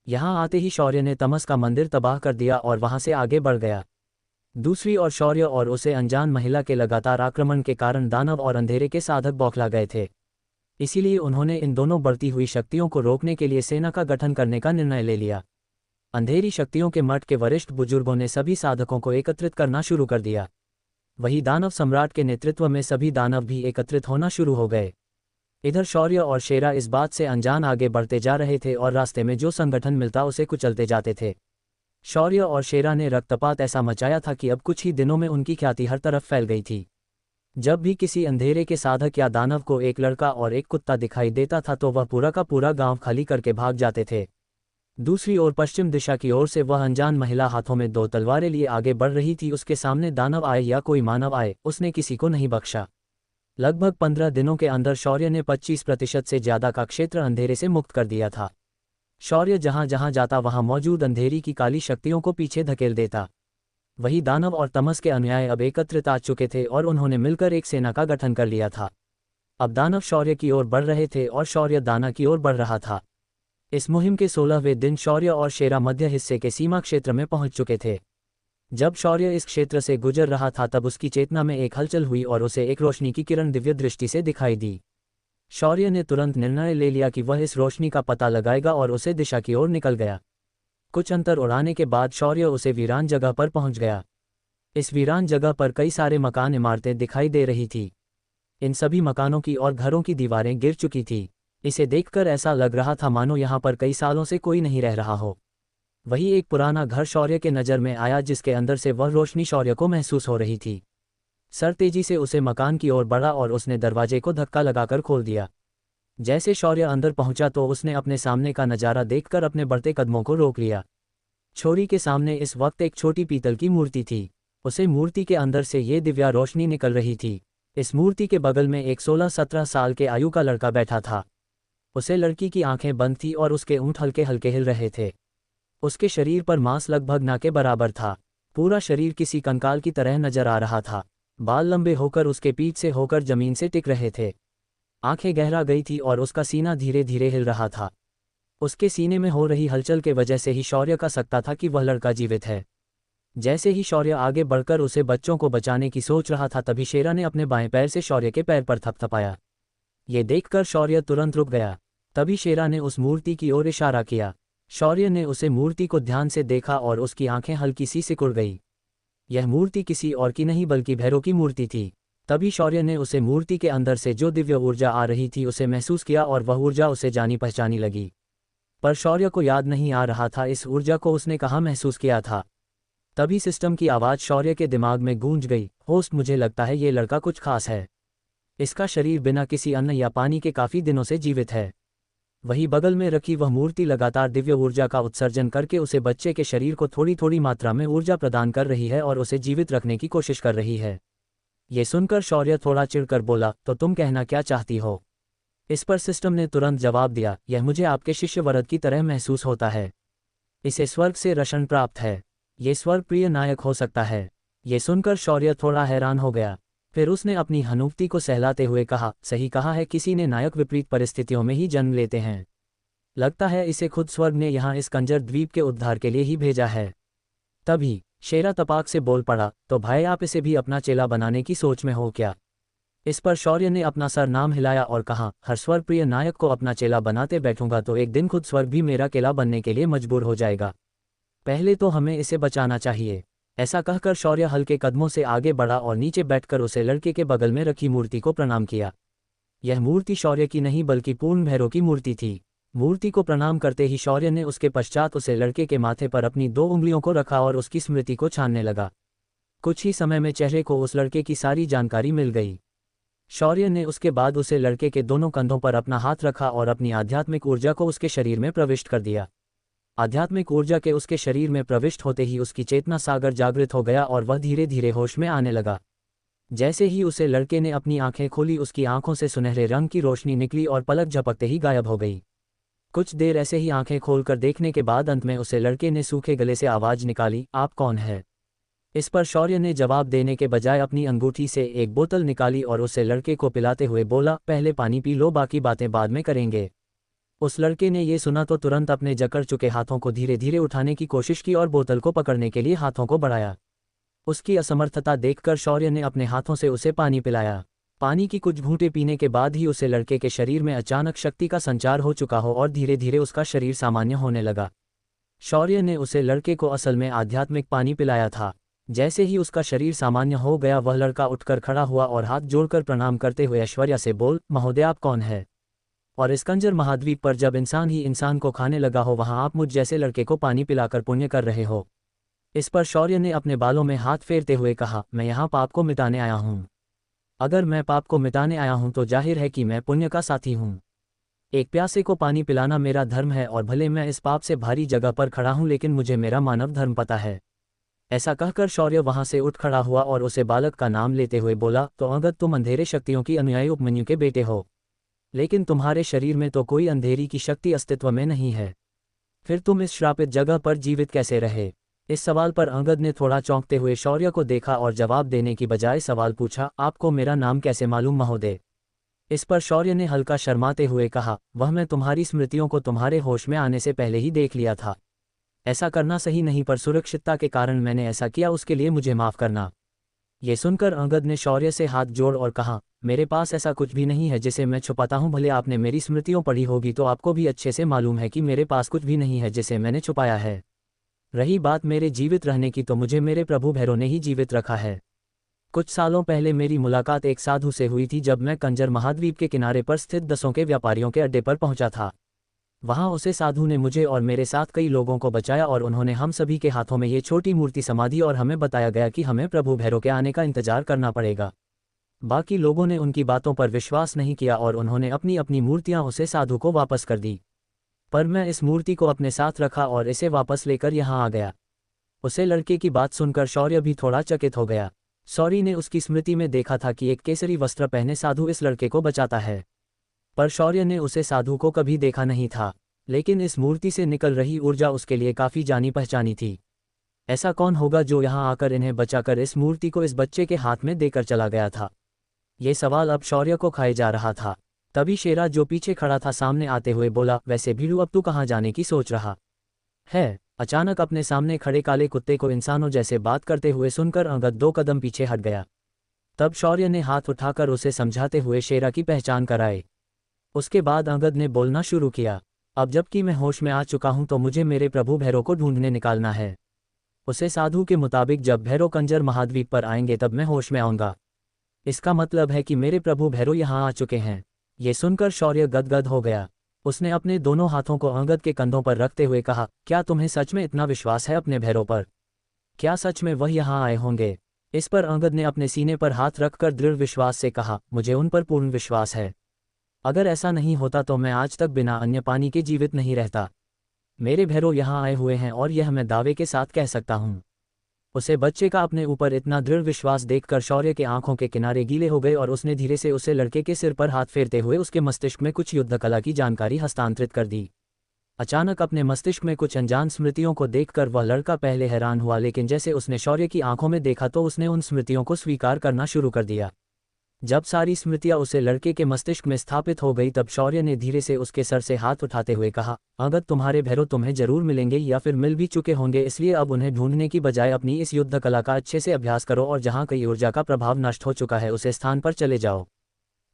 यहां आते ही शौर्य ने तमस का मंदिर तबाह कर दिया और वहां से आगे बढ़ गया। दूसरी ओर शौर्य और उसे अनजान महिला के लगातार आक्रमण के कारण दानव और अंधेरे के साधक बौखला गए थे। इसीलिए उन्होंने इन दोनों बढ़ती हुई शक्तियों को रोकने के लिए सेना का गठन करने का निर्णय ले लिया। अंधेरी शक्तियों के मठ के वरिष्ठ बुजुर्गों ने सभी साधकों को एकत्रित करना शुरू कर दिया। वही दानव सम्राट के नेतृत्व में सभी दानव भी एकत्रित होना शुरू हो गए। इधर शौर्य और शेरा इस बात से अनजान आगे बढ़ते जा रहे थे और रास्ते में जो संगठन मिलता उसे कुचलते जाते थे। शौर्य और शेरा ने रक्तपात ऐसा मचाया था कि अब कुछ ही दिनों में उनकी ख्याति हर तरफ फैल गई थी। जब भी किसी अंधेरे के साधक या दानव को एक लड़का और एक कुत्ता दिखाई देता था तो वह पूरा का पूरा गांव खाली करके भाग जाते थे। दूसरी ओर पश्चिम दिशा की ओर से वह अनजान महिला हाथों में 2 तलवारें लिए आगे बढ़ रही थी। उसके सामने दानव आए या कोई मानव आए, उसने किसी को नहीं बख्शा। लगभग 15 दिनों के अंदर शौर्य ने 25% से ज्यादा का क्षेत्र अंधेरे से मुक्त कर दिया था। शौर्य जहां जहां जाता वहां मौजूद अंधेरी की काली शक्तियों को पीछे धकेल देता। वही दानव और तमस के अनुयायी अब एकत्रित आ चुके थे और उन्होंने मिलकर एक सेना का गठन कर लिया था। अब दानव शौर्य की ओर बढ़ रहे थे और शौर्य दाना की ओर बढ़ रहा था। इस मुहिम के 16वें दिन शौर्य और शेरा मध्य हिस्से के सीमा क्षेत्र में पहुंच चुके थे। जब शौर्य इस क्षेत्र से गुजर रहा था तब उसकी चेतना में एक हलचल हुई और उसे एक रोशनी की किरण दिव्य दृष्टि से दिखाई दी। शौर्य ने तुरंत निर्णय ले लिया कि वह इस रोशनी का पता लगाएगा और उसे दिशा की ओर निकल गया। कुछ अंतर उड़ाने के बाद शौर्य उसे वीरान जगह पर पहुंच गया। इस वीरान जगह पर कई सारे मकान इमारतें दिखाई दे रही थी। इन सभी मकानों की और घरों की दीवारें गिर चुकी थी। इसे देखकर ऐसा लग रहा था मानो यहाँ पर कई सालों से कोई नहीं रह रहा हो। वही एक पुराना घर शौर्य के नज़र में आया जिसके अंदर से वह रोशनी शौर्य को महसूस हो रही थी। सर तेजी से उसे मकान की ओर बढ़ा और उसने दरवाजे को धक्का लगाकर खोल दिया। जैसे शौर्य अंदर पहुंचा तो उसने अपने सामने का नज़ारा देखकर अपने बढ़ते कदमों को रोक लिया। छोरी के सामने इस वक्त एक छोटी पीतल की मूर्ति थी। उसे मूर्ति के अंदर से ये दिव्या रोशनी निकल रही थी। इस मूर्ति के बगल में एक 16-17 साल के आयु का लड़का बैठा था। उसे लड़की की आंखें बंद थी और उसके ऊँट हल्के हल्के हिल रहे थे। उसके शरीर पर मांस लगभग ना के बराबर था। पूरा शरीर किसी कंकाल की तरह नजर आ रहा था। बाल लंबे होकर उसके पीठ से होकर जमीन से टिक रहे थे। आंखें गहरा गई थी और उसका सीना धीरे धीरे हिल रहा था। उसके सीने में हो रही हलचल के वजह से ही शौर्य का सकता था कि वह लड़का जीवित है। जैसे ही शौर्य आगे बढ़कर उसे बच्चों को बचाने की सोच रहा था तभी शेरा ने अपने बाएं पैर से शौर्य के पैर पर थपथपाया। ये देखकर शौर्य तुरंत रुक गया। तभी शेरा ने उस मूर्ति की ओर इशारा किया। शौर्य ने उसे मूर्ति को ध्यान से देखा और उसकी आंखें हल्की सी सिकुड़ गई। यह मूर्ति किसी और की नहीं बल्कि भैरव की मूर्ति थी। तभी शौर्य ने उसे मूर्ति के अंदर से जो दिव्य ऊर्जा आ रही थी उसे महसूस किया और वह ऊर्जा उसे जानी पहचानी लगी। पर शौर्य को याद नहीं आ रहा था इस ऊर्जा को उसने कहाँ महसूस किया था। तभी सिस्टम की आवाज़ शौर्य के दिमाग में गूंज गई। होस्ट, मुझे लगता है ये लड़का कुछ खास है। इसका शरीर बिना किसी अन्न या पानी के काफ़ी दिनों से जीवित है। वही बगल में रखी वह मूर्ति लगातार दिव्य ऊर्जा का उत्सर्जन करके उसे बच्चे के शरीर को थोड़ी थोड़ी मात्रा में ऊर्जा प्रदान कर रही है और उसे जीवित रखने की कोशिश कर रही है। ये सुनकर शौर्य थोड़ा चिढ़कर बोला, तो तुम कहना क्या चाहती हो? इस पर सिस्टम ने तुरंत जवाब दिया, यह मुझे आपके शिष्य वरद की तरह महसूस होता है। इसे स्वर्ग से रशन प्राप्त है। ये स्वर्ग प्रिय नायक हो सकता है। ये सुनकर शौर्य थोड़ा हैरान हो गया। फिर उसने अपनी हनूक्ति को सहलाते हुए कहा, सही कहा है, किसी ने नायक विपरीत परिस्थितियों में ही जन्म लेते हैं। लगता है इसे खुद स्वर्ग ने यहाँ इस कंजर द्वीप के उद्धार के लिए ही भेजा है। तभी शेरा तपाक से बोल पड़ा, तो भाई आप इसे भी अपना चेला बनाने की सोच में हो क्या? इस पर शौर्य ने अपना सर नाम हिलाया और कहा, हर स्वर्ग प्रिय नायक को अपना चेला बनाते बैठूंगा तो एक दिन खुद स्वर्ग भी मेरा केला बनने के लिए मजबूर हो जाएगा। पहले तो हमें इसे बचाना चाहिए। ऐसा कहकर शौर्य हल्के कदमों से आगे बढ़ा और नीचे बैठकर उसे लड़के के बगल में रखी मूर्ति को प्रणाम किया। यह मूर्ति शौर्य की नहीं बल्कि पूर्ण भैरव की मूर्ति थी। मूर्ति को प्रणाम करते ही शौर्य ने उसके पश्चात उसे लड़के के माथे पर अपनी 2 उंगलियों को रखा और उसकी स्मृति को छानने लगा। कुछ ही समय में चेहरे को उस लड़के की सारी जानकारी मिल गई। शौर्य ने उसके बाद उसे लड़के के दोनों कंधों पर अपना हाथ रखा और अपनी आध्यात्मिक ऊर्जा को उसके शरीर में प्रविष्ट कर दिया। आध्यात्मिक ऊर्जा के उसके शरीर में प्रविष्ट होते ही उसकी चेतना सागर जागृत हो गया और वह धीरे धीरे होश में आने लगा। जैसे ही उसे लड़के ने अपनी आंखें खोली, उसकी आंखों से सुनहरे रंग की रोशनी निकली और पलक झपकते ही गायब हो गई। कुछ देर ऐसे ही आंखें खोलकर देखने के बाद अंत में उसे लड़के ने सूखे गले से आवाज निकाली, आप कौन है? इस पर शौर्य ने जवाब देने के बजाय अपनी अंगूठी से एक बोतल निकाली और उसे लड़के को पिलाते हुए बोला, पहले पानी पी लो, बाकी बातें बाद में करेंगे। उस लड़के ने ये सुना तो तुरंत अपने जकड़ चुके हाथों को धीरे धीरे उठाने की कोशिश की और बोतल को पकड़ने के लिए हाथों को बढ़ाया। उसकी असमर्थता देखकर शौर्य ने अपने हाथों से उसे पानी पिलाया। पानी की कुछ घूंटे पीने के बाद ही उसे लड़के के शरीर में अचानक शक्ति का संचार हो चुका हो और धीरे धीरे उसका शरीर सामान्य होने लगा। शौर्य ने उसे लड़के को असल में आध्यात्मिक पानी पिलाया था। जैसे ही उसका शरीर सामान्य हो गया, वह लड़का उठकर खड़ा हुआ और हाथ जोड़कर प्रणाम करते हुए ऐश्वर्या से बोल, महोदय आप कौन है? और इस कंजर महाद्वीप पर जब इंसान ही इंसान को खाने लगा हो, वहां आप मुझ जैसे लड़के को पानी पिलाकर पुण्य कर रहे हो। इस पर शौर्य ने अपने बालों में हाथ फेरते हुए कहा, मैं यहाँ पाप को मिटाने आया हूँ। अगर मैं पाप को मिटाने आया हूँ तो जाहिर है कि मैं पुण्य का साथी हूँ। एक प्यासे को पानी पिलाना मेरा धर्म है और भले मैं इस पाप से भारी जगह पर खड़ा हूँ, लेकिन मुझे मेरा मानव धर्म पता है। ऐसा कहकर शौर्य वहां से उठ खड़ा हुआ और उसे बालक का नाम लेते हुए बोला, तो अगर तुम अंधेरे शक्तियों की अनुयायी उपमन्यु के बेटे हो, लेकिन तुम्हारे शरीर में तो कोई अंधेरी की शक्ति अस्तित्व में नहीं है, फिर तुम इस श्रापित जगह पर जीवित कैसे रहे? इस सवाल पर अंगद ने थोड़ा चौंकते हुए शौर्य को देखा और जवाब देने की बजाय सवाल पूछा, आपको मेरा नाम कैसे मालूम महोदय? इस पर शौर्य ने हल्का शर्माते हुए कहा, वह मैं तुम्हारी स्मृतियों को तुम्हारे होश में आने से पहले ही देख लिया था। ऐसा करना सही नहीं, पर सुरक्षितता के कारण मैंने ऐसा किया, उसके लिए मुझे माफ करना। ये सुनकर अंगद ने शौर्य से हाथ जोड़ और कहा, मेरे पास ऐसा कुछ भी नहीं है जिसे मैं छुपाता हूँ। भले आपने मेरी स्मृतियों पढ़ी होगी तो आपको भी अच्छे से मालूम है कि मेरे पास कुछ भी नहीं है जिसे मैंने छुपाया है। रही बात मेरे जीवित रहने की, तो मुझे मेरे प्रभु भैरव ने ही जीवित रखा है। कुछ सालों पहले मेरी मुलाकात एक साधु से हुई थी, जब मैं कंजर महाद्वीप के किनारे पर स्थित दसों के व्यापारियों के अड्डे पर पहुंचा था। वहां उसे साधु ने मुझे और मेरे साथ कई लोगों को बचाया और उन्होंने हम सभी के हाथों में ये छोटी मूर्ति समाधि और हमें बताया गया कि हमें प्रभु भैरव के आने का इंतजार करना पड़ेगा। बाकी लोगों ने उनकी बातों पर विश्वास नहीं किया और उन्होंने अपनी अपनी मूर्तियां उसे साधु को वापस कर दी, पर मैं इस मूर्ति को अपने साथ रखा और इसे वापस लेकर यहाँ आ गया। उसे लड़के की बात सुनकर शौर्य भी थोड़ा चकित हो गया। शौर्य ने उसकी स्मृति में देखा था कि एक केसरी वस्त्र पहने साधु इस लड़के को बचाता है, पर शौर्य ने उसे साधु को कभी देखा नहीं था। लेकिन इस मूर्ति से निकल रही ऊर्जा उसके लिए काफी जानी पहचानी थी। ऐसा कौन होगा जो यहाँ आकर इन्हें बचाकर इस मूर्ति को इस बच्चे के हाथ में देकर चला गया था? ये सवाल अब शौर्य को खाए जा रहा था। तभी शेरा जो पीछे खड़ा था सामने आते हुए बोला, वैसे भीड़ू अब तू कहाँ जाने की सोच रहा है? अचानक अपने सामने खड़े काले कुत्ते को इंसानों जैसे बात करते हुए सुनकर अंगद 2 कदम पीछे हट गया। तब शौर्य ने हाथ उठाकर उसे समझाते हुए शेरा की पहचान कराई। उसके बाद अंगद ने बोलना शुरू किया, अब जबकि मैं होश में आ चुका हूं तो मुझे मेरे प्रभु भैरव को ढूंढने निकालना है। उसे साधु के मुताबिक जब भैरव कंजर महाद्वीप पर आएंगे तब मैं होश में आऊंगा। इसका मतलब है कि मेरे प्रभु भैरव यहाँ आ चुके हैं। ये सुनकर शौर्य गदगद हो गया। उसने अपने दोनों हाथों को अंगद के कंधों पर रखते हुए कहा, क्या तुम्हें सच में इतना विश्वास है अपने भैरव पर? क्या सच में वह यहाँ आए होंगे? इस पर अंगद ने अपने सीने पर हाथ रखकर दृढ़ विश्वास से कहा, मुझे उन पर पूर्ण विश्वास है। अगर ऐसा नहीं होता तो मैं आज तक बिना अन्य पानी के जीवित नहीं रहता। मेरे भैरव यहाँ आए हुए हैं और यह मैं दावे के साथ कह सकता हूँ। उसे बच्चे का अपने ऊपर इतना दृढ़ विश्वास देखकर शौर्य के आंखों के किनारे गीले हो गए और उसने धीरे से उसे लड़के के सिर पर हाथ फेरते हुए उसके मस्तिष्क में कुछ युद्ध कला की जानकारी हस्तांतरित कर दी। अचानक अपने मस्तिष्क में कुछ अनजान स्मृतियों को देखकर वह लड़का पहले हैरान हुआ, लेकिन जैसे उसने शौर्य की आंखों में देखा तो उसने उन स्मृतियों को स्वीकार करना शुरू कर दिया। जब सारी स्मृतियां उसे लड़के के मस्तिष्क में स्थापित हो गई तब शौर्य ने धीरे से उसके सर से हाथ उठाते हुए कहा, अगर तुम्हारे भैरव तुम्हें जरूर मिलेंगे या फिर मिल भी चुके होंगे, इसलिए अब उन्हें ढूंढने की बजाय अपनी इस युद्ध कला का अच्छे से अभ्यास करो और जहां कई ऊर्जा का प्रभाव नष्ट हो चुका है उसे स्थान पर चले जाओ।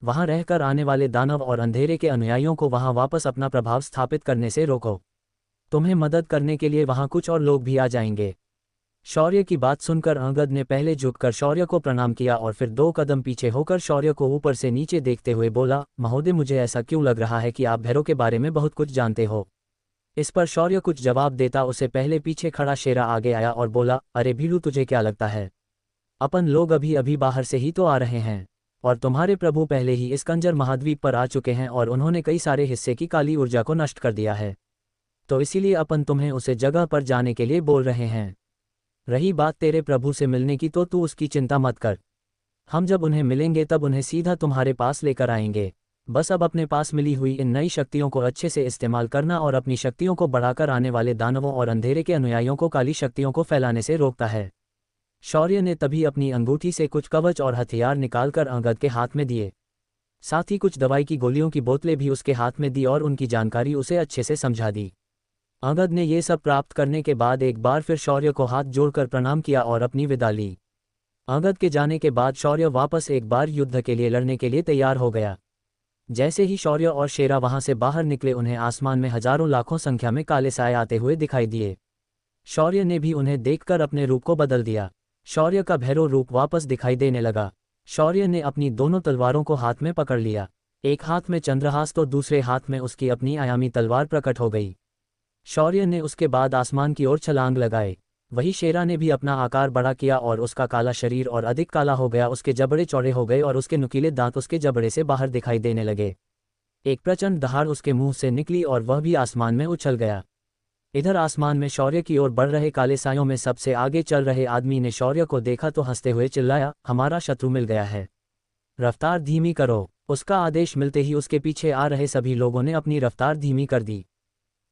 वहां रहकर आने वाले दानव और अंधेरे के अनुयायियों को वहां वापस अपना प्रभाव स्थापित करने से रोको। तुम्हें मदद करने के लिए वहां कुछ और लोग भी आ जाएंगे। शौर्य की बात सुनकर अंगद ने पहले झुककर शौर्य को प्रणाम किया और फिर 2 कदम पीछे होकर शौर्य को ऊपर से नीचे देखते हुए बोला, महोदय मुझे ऐसा क्यों लग रहा है कि आप भैरव के बारे में बहुत कुछ जानते हो। इस पर शौर्य कुछ जवाब देता उससे पहले पीछे खड़ा शेरा आगे आया और बोला, अरे भीलू तुझे क्या लगता है, अपन लोग अभी अभी बाहर से ही तो आ रहे हैं और तुम्हारे प्रभु पहले ही इस कंजर महाद्वीप पर आ चुके हैं और उन्होंने कई सारे हिस्से की काली ऊर्जा को नष्ट कर दिया है, तो इसीलिए अपन तुम्हें उसे जगह पर जाने के लिए बोल रहे हैं। रही बात तेरे प्रभु से मिलने की तो तू उसकी चिंता मत कर, हम जब उन्हें मिलेंगे तब उन्हें सीधा तुम्हारे पास लेकर आएंगे। बस अब अपने पास मिली हुई इन नई शक्तियों को अच्छे से इस्तेमाल करना और अपनी शक्तियों को बढ़ाकर आने वाले दानवों और अंधेरे के अनुयायियों को काली शक्तियों को फैलाने से रोकता है। शौर्य ने तभी अपनी अंगूठी से कुछ कवच और हथियार निकालकर अंगद के हाथ में दिए, साथ ही कुछ दवाई की गोलियों की बोतलें भी उसके हाथ में दी और उनकी जानकारी उसे अच्छे से समझा दी। अंगद ने ये सब प्राप्त करने के बाद एक बार फिर शौर्य को हाथ जोड़कर प्रणाम किया और अपनी विदा ली। अंगद के जाने के बाद शौर्य वापस एक बार युद्ध के लिए लड़ने के लिए तैयार हो गया। जैसे ही शौर्य और शेरा वहां से बाहर निकले उन्हें आसमान में हजारों लाखों संख्या में काले साए आते हुए दिखाई दिए। शौर्य ने भी उन्हें देखकर अपने रूप को बदल दिया। शौर्य का भैरव रूप वापस दिखाई देने लगा। शौर्य ने अपनी दोनों तलवारों को हाथ में पकड़ लिया, एक हाथ में चंद्रहास तो दूसरे हाथ में उसकी अपनी आयामी तलवार प्रकट हो गई। शौर्य ने उसके बाद आसमान की ओर छलांग लगाए। वही शेरा ने भी अपना आकार बड़ा किया और उसका काला शरीर और अधिक काला हो गया, उसके जबड़े चौड़े हो गए और उसके नुकीले दांत उसके जबड़े से बाहर दिखाई देने लगे। एक प्रचंड दहाड़ उसके मुंह से निकली और वह भी आसमान में उछल गया। इधर आसमान में शौर्य की ओर बढ़ रहे काले सायों में सबसे आगे चल रहे आदमी ने शौर्य को देखा तो हंसते हुए चिल्लाया, हमारा शत्रु मिल गया है, रफ्तार धीमी करो। उसका आदेश मिलते ही उसके पीछे आ रहे सभी लोगों ने अपनी रफ्तार धीमी कर दी।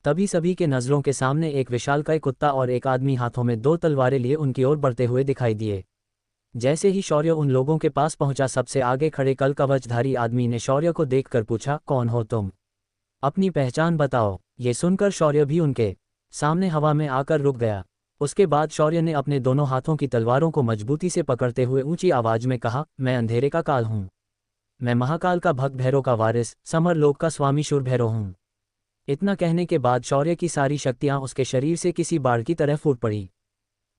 तभी सभी के नजरों के सामने एक विशालकाय कुत्ता और एक आदमी हाथों में 2 तलवारें लिए उनकी ओर बढ़ते हुए दिखाई दिए। जैसे ही शौर्य उन लोगों के पास पहुंचा, सबसे आगे खड़े कल कवचधारी आदमी ने शौर्य को देखकर पूछा, कौन हो तुम, अपनी पहचान बताओ। ये सुनकर शौर्य भी उनके सामने हवा में आकर रुक गया। उसके बाद शौर्य ने अपने दोनों हाथों की तलवारों को मजबूती से पकड़ते हुए ऊंची आवाज में कहा, मैं अंधेरे का काल हूं, मैं महाकाल का भक्त भैरव का वारिस, समरलोक का स्वामी शूर भैरव हूं। इतना कहने के बाद शौर्य की सारी शक्तियां उसके शरीर से किसी बाढ़ की तरह फूट पड़ी।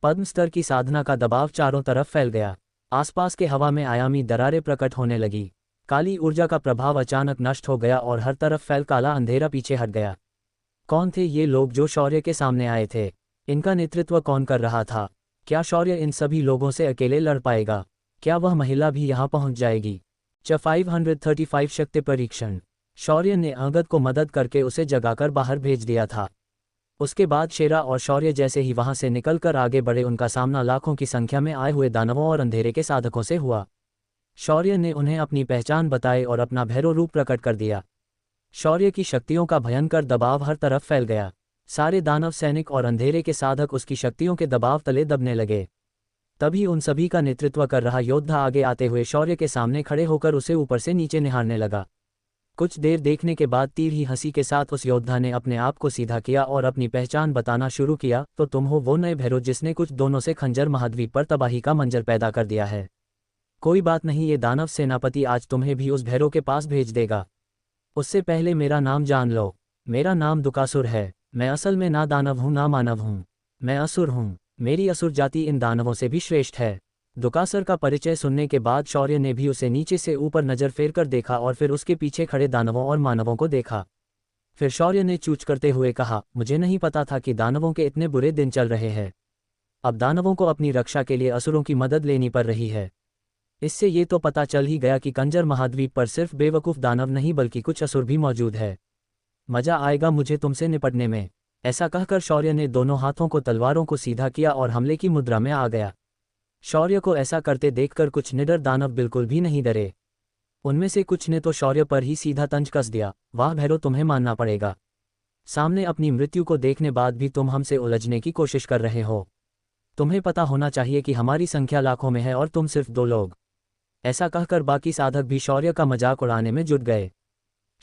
पद्म स्तर की साधना का दबाव चारों तरफ फैल गया। आसपास के हवा में आयामी दरारें प्रकट होने लगी। काली ऊर्जा का प्रभाव अचानक नष्ट हो गया और हर तरफ फैल काला अंधेरा पीछे हट गया। कौन थे ये लोग जो शौर्य के सामने आए थे? इनका नेतृत्व कौन कर रहा था? क्या शौर्य इन सभी लोगों से अकेले लड़ पाएगा? क्या वह महिला भी यहाँ पहुँच जाएगी? 535 शक्ति परीक्षण। शौर्य ने अंगद को मदद करके उसे जगाकर बाहर भेज दिया था। उसके बाद शेरा और शौर्य जैसे ही वहां से निकलकर आगे बढ़े, उनका सामना लाखों की संख्या में आए हुए दानवों और अंधेरे के साधकों से हुआ। शौर्य ने उन्हें अपनी पहचान बताई और अपना भैरव रूप प्रकट कर दिया। शौर्य की शक्तियों का भयंकर दबाव हर तरफ फैल गया। सारे दानव सैनिक और अंधेरे के साधक उसकी शक्तियों के दबाव तले दबने लगे। तभी उन सभी का नेतृत्व कर रहा योद्धा आगे आते हुए शौर्य के सामने खड़े होकर उसे ऊपर से नीचे निहारने लगा। कुछ देर देखने के बाद तीर ही हंसी के साथ उस योद्धा ने अपने आप को सीधा किया और अपनी पहचान बताना शुरू किया, तो तुम हो वो नए भैरव जिसने कुछ दोनों से खंजर महाद्वीप पर तबाही का मंजर पैदा कर दिया है। कोई बात नहीं, ये दानव सेनापति आज तुम्हें भी उस भैरव के पास भेज देगा। उससे पहले मेरा नाम जान लो। मेरा नाम दुकासुर है। मैं असल में ना दानव हूँ ना मानव हूँ, मैं असुर हूँ। मेरी असुर जाति इन दानवों से भी श्रेष्ठ है। दुकासुर का परिचय सुनने के बाद शौर्य ने भी उसे नीचे से ऊपर नजर फेर कर देखा और फिर उसके पीछे खड़े दानवों और मानवों को देखा। फिर शौर्य ने चूच करते हुए कहा, मुझे नहीं पता था कि दानवों के इतने बुरे दिन चल रहे हैं। अब दानवों को अपनी रक्षा के लिए असुरों की मदद लेनी पड़ रही है। इससे ये तो पता चल ही गया कि कंजर महाद्वीप पर सिर्फ बेवकूफ़ दानव नहीं बल्कि कुछ असुर भी मौजूद है। मजा आएगा मुझे तुमसे निपटने में। ऐसा कहकर शौर्य ने दोनों हाथों को तलवारों को सीधा किया और हमले की मुद्रा में आ गया। शौर्य को ऐसा करते देखकर कुछ निडर दानव बिल्कुल भी नहीं डरे। उनमें से कुछ ने तो शौर्य पर ही सीधा तंज कस दिया, वाह भैरव, तुम्हें मानना पड़ेगा। सामने अपनी मृत्यु को देखने बाद भी तुम हमसे उलझने की कोशिश कर रहे हो। तुम्हें पता होना चाहिए कि हमारी संख्या लाखों में है और तुम सिर्फ 2 लोग। ऐसा कहकर बाकी साधक भी शौर्य का मजाक उड़ाने में जुट गए।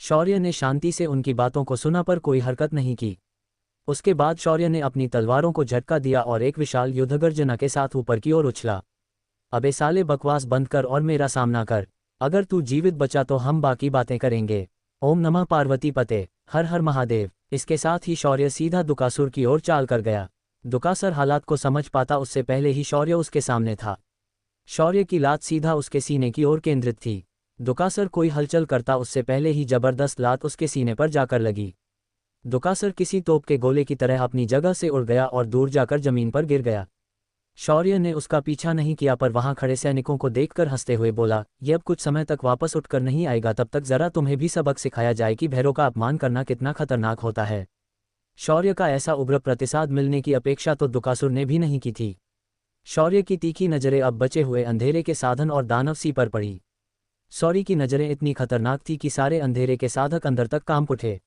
शौर्य ने शांति से उनकी बातों को सुना पर कोई हरकत नहीं की। उसके बाद शौर्य ने अपनी तलवारों को झटका दिया और एक विशाल युद्धगर्जना के साथ ऊपर की ओर उछला। अबे साले, बकवास बंद कर और मेरा सामना कर। अगर तू जीवित बचा तो हम बाकी बातें करेंगे। ओम नमः पार्वती पते, हर हर महादेव। इसके साथ ही शौर्य सीधा दुकासुर की ओर चाल कर गया। दुकासर हालात को समझ पाता उससे पहले ही शौर्य उसके सामने था। शौर्य की लात सीधा उसके सीने की ओर केंद्रित थी। दुकासर कोई हलचल करता उससे पहले ही जबरदस्त लात उसके सीने पर जाकर लगी। दुकासर किसी तोप के गोले की तरह अपनी जगह से उड़ गया और दूर जाकर जमीन पर गिर गया। शौर्य ने उसका पीछा नहीं किया पर वहां खड़े सैनिकों को देखकर हंसते हुए बोला, ये अब कुछ समय तक वापस उठकर नहीं आएगा, तब तक जरा तुम्हें भी सबक सिखाया जाए कि भैरों का अपमान करना कितना खतरनाक होता है। शौर्य का ऐसा उग्र प्रतिसाद मिलने की अपेक्षा तो दुकासुर ने भी नहीं की थी। शौर्य की तीखी नजरें अब बचे हुए अंधेरे के साधन और दानव सी पर पड़ी। शौर्य की नजरें इतनी खतरनाक थी कि सारे अंधेरे के साधक अंदर तक कांप उठे।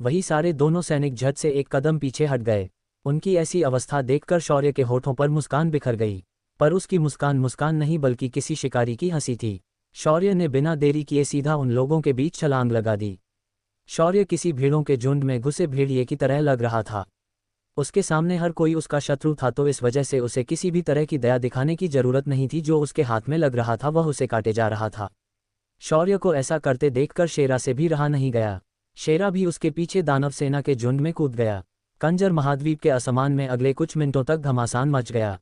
वही सारे दोनों सैनिक झट से एक कदम पीछे हट गए। उनकी ऐसी अवस्था देखकर शौर्य के होठों पर मुस्कान बिखर गई, पर उसकी मुस्कान मुस्कान नहीं बल्कि किसी शिकारी की हंसी थी। शौर्य ने बिना देरी किए सीधा उन लोगों के बीच छलांग लगा दी। शौर्य किसी भीड़ों के झुंड में घुसे भेड़िए की तरह लग रहा था। उसके सामने हर कोई उसका शत्रु था, तो इस वजह से उसे किसी भी तरह की दया दिखाने की जरूरत नहीं थी। जो उसके हाथ में लग रहा था वह उसे काटे जा रहा था। शौर्य को ऐसा करते देखकर शेरा से भी रहा नहीं गया। शेरा भी उसके पीछे दानव सेना के झुंड में कूद गया। कंजर महाद्वीप के असमान में अगले कुछ मिनटों तक घमासान मच गया,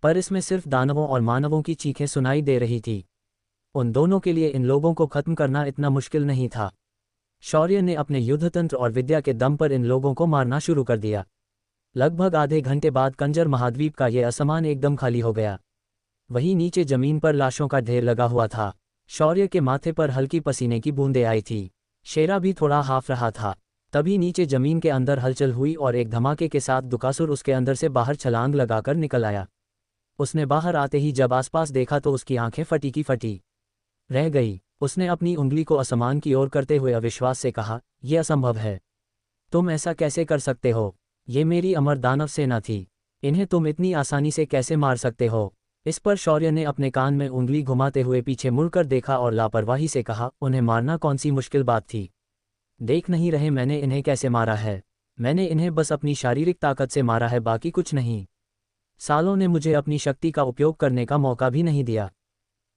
पर इसमें सिर्फ दानवों और मानवों की चीखें सुनाई दे रही थी। उन दोनों के लिए इन लोगों को खत्म करना इतना मुश्किल नहीं था। शौर्य ने अपने युद्धतंत्र और विद्या के दम पर इन लोगों को मारना शुरू कर दिया। लगभग आधे घंटे बाद कंजर महाद्वीप का यह असमान एकदम खाली हो गया। वहीं नीचे जमीन पर लाशों का ढेर लगा हुआ था। शौर्य के माथे पर हल्की पसीने की बूंदें आई थी। शेरा भी थोड़ा हाफ रहा था। तभी नीचे जमीन के अंदर हलचल हुई और एक धमाके के साथ दुकासुर उसके अंदर से बाहर छलांग लगाकर निकल आया। उसने बाहर आते ही जब आसपास देखा तो उसकी आंखें फटी की फटी रह गई। उसने अपनी उंगली को आसमान की ओर करते हुए अविश्वास से कहा, यह असंभव है। तुम ऐसा कैसे कर सकते हो? ये मेरी अमर दानव सेना थी। इन्हें तुम इतनी आसानी से कैसे मार सकते हो? इस पर शौर्य ने अपने कान में उंगली घुमाते हुए पीछे मुड़कर देखा और लापरवाही से कहा, उन्हें मारना कौन सी मुश्किल बात थी? देख नहीं रहे मैंने इन्हें कैसे मारा है? मैंने इन्हें बस अपनी शारीरिक ताकत से मारा है, बाकी कुछ नहीं। सालों ने मुझे अपनी शक्ति का उपयोग करने का मौका भी नहीं दिया।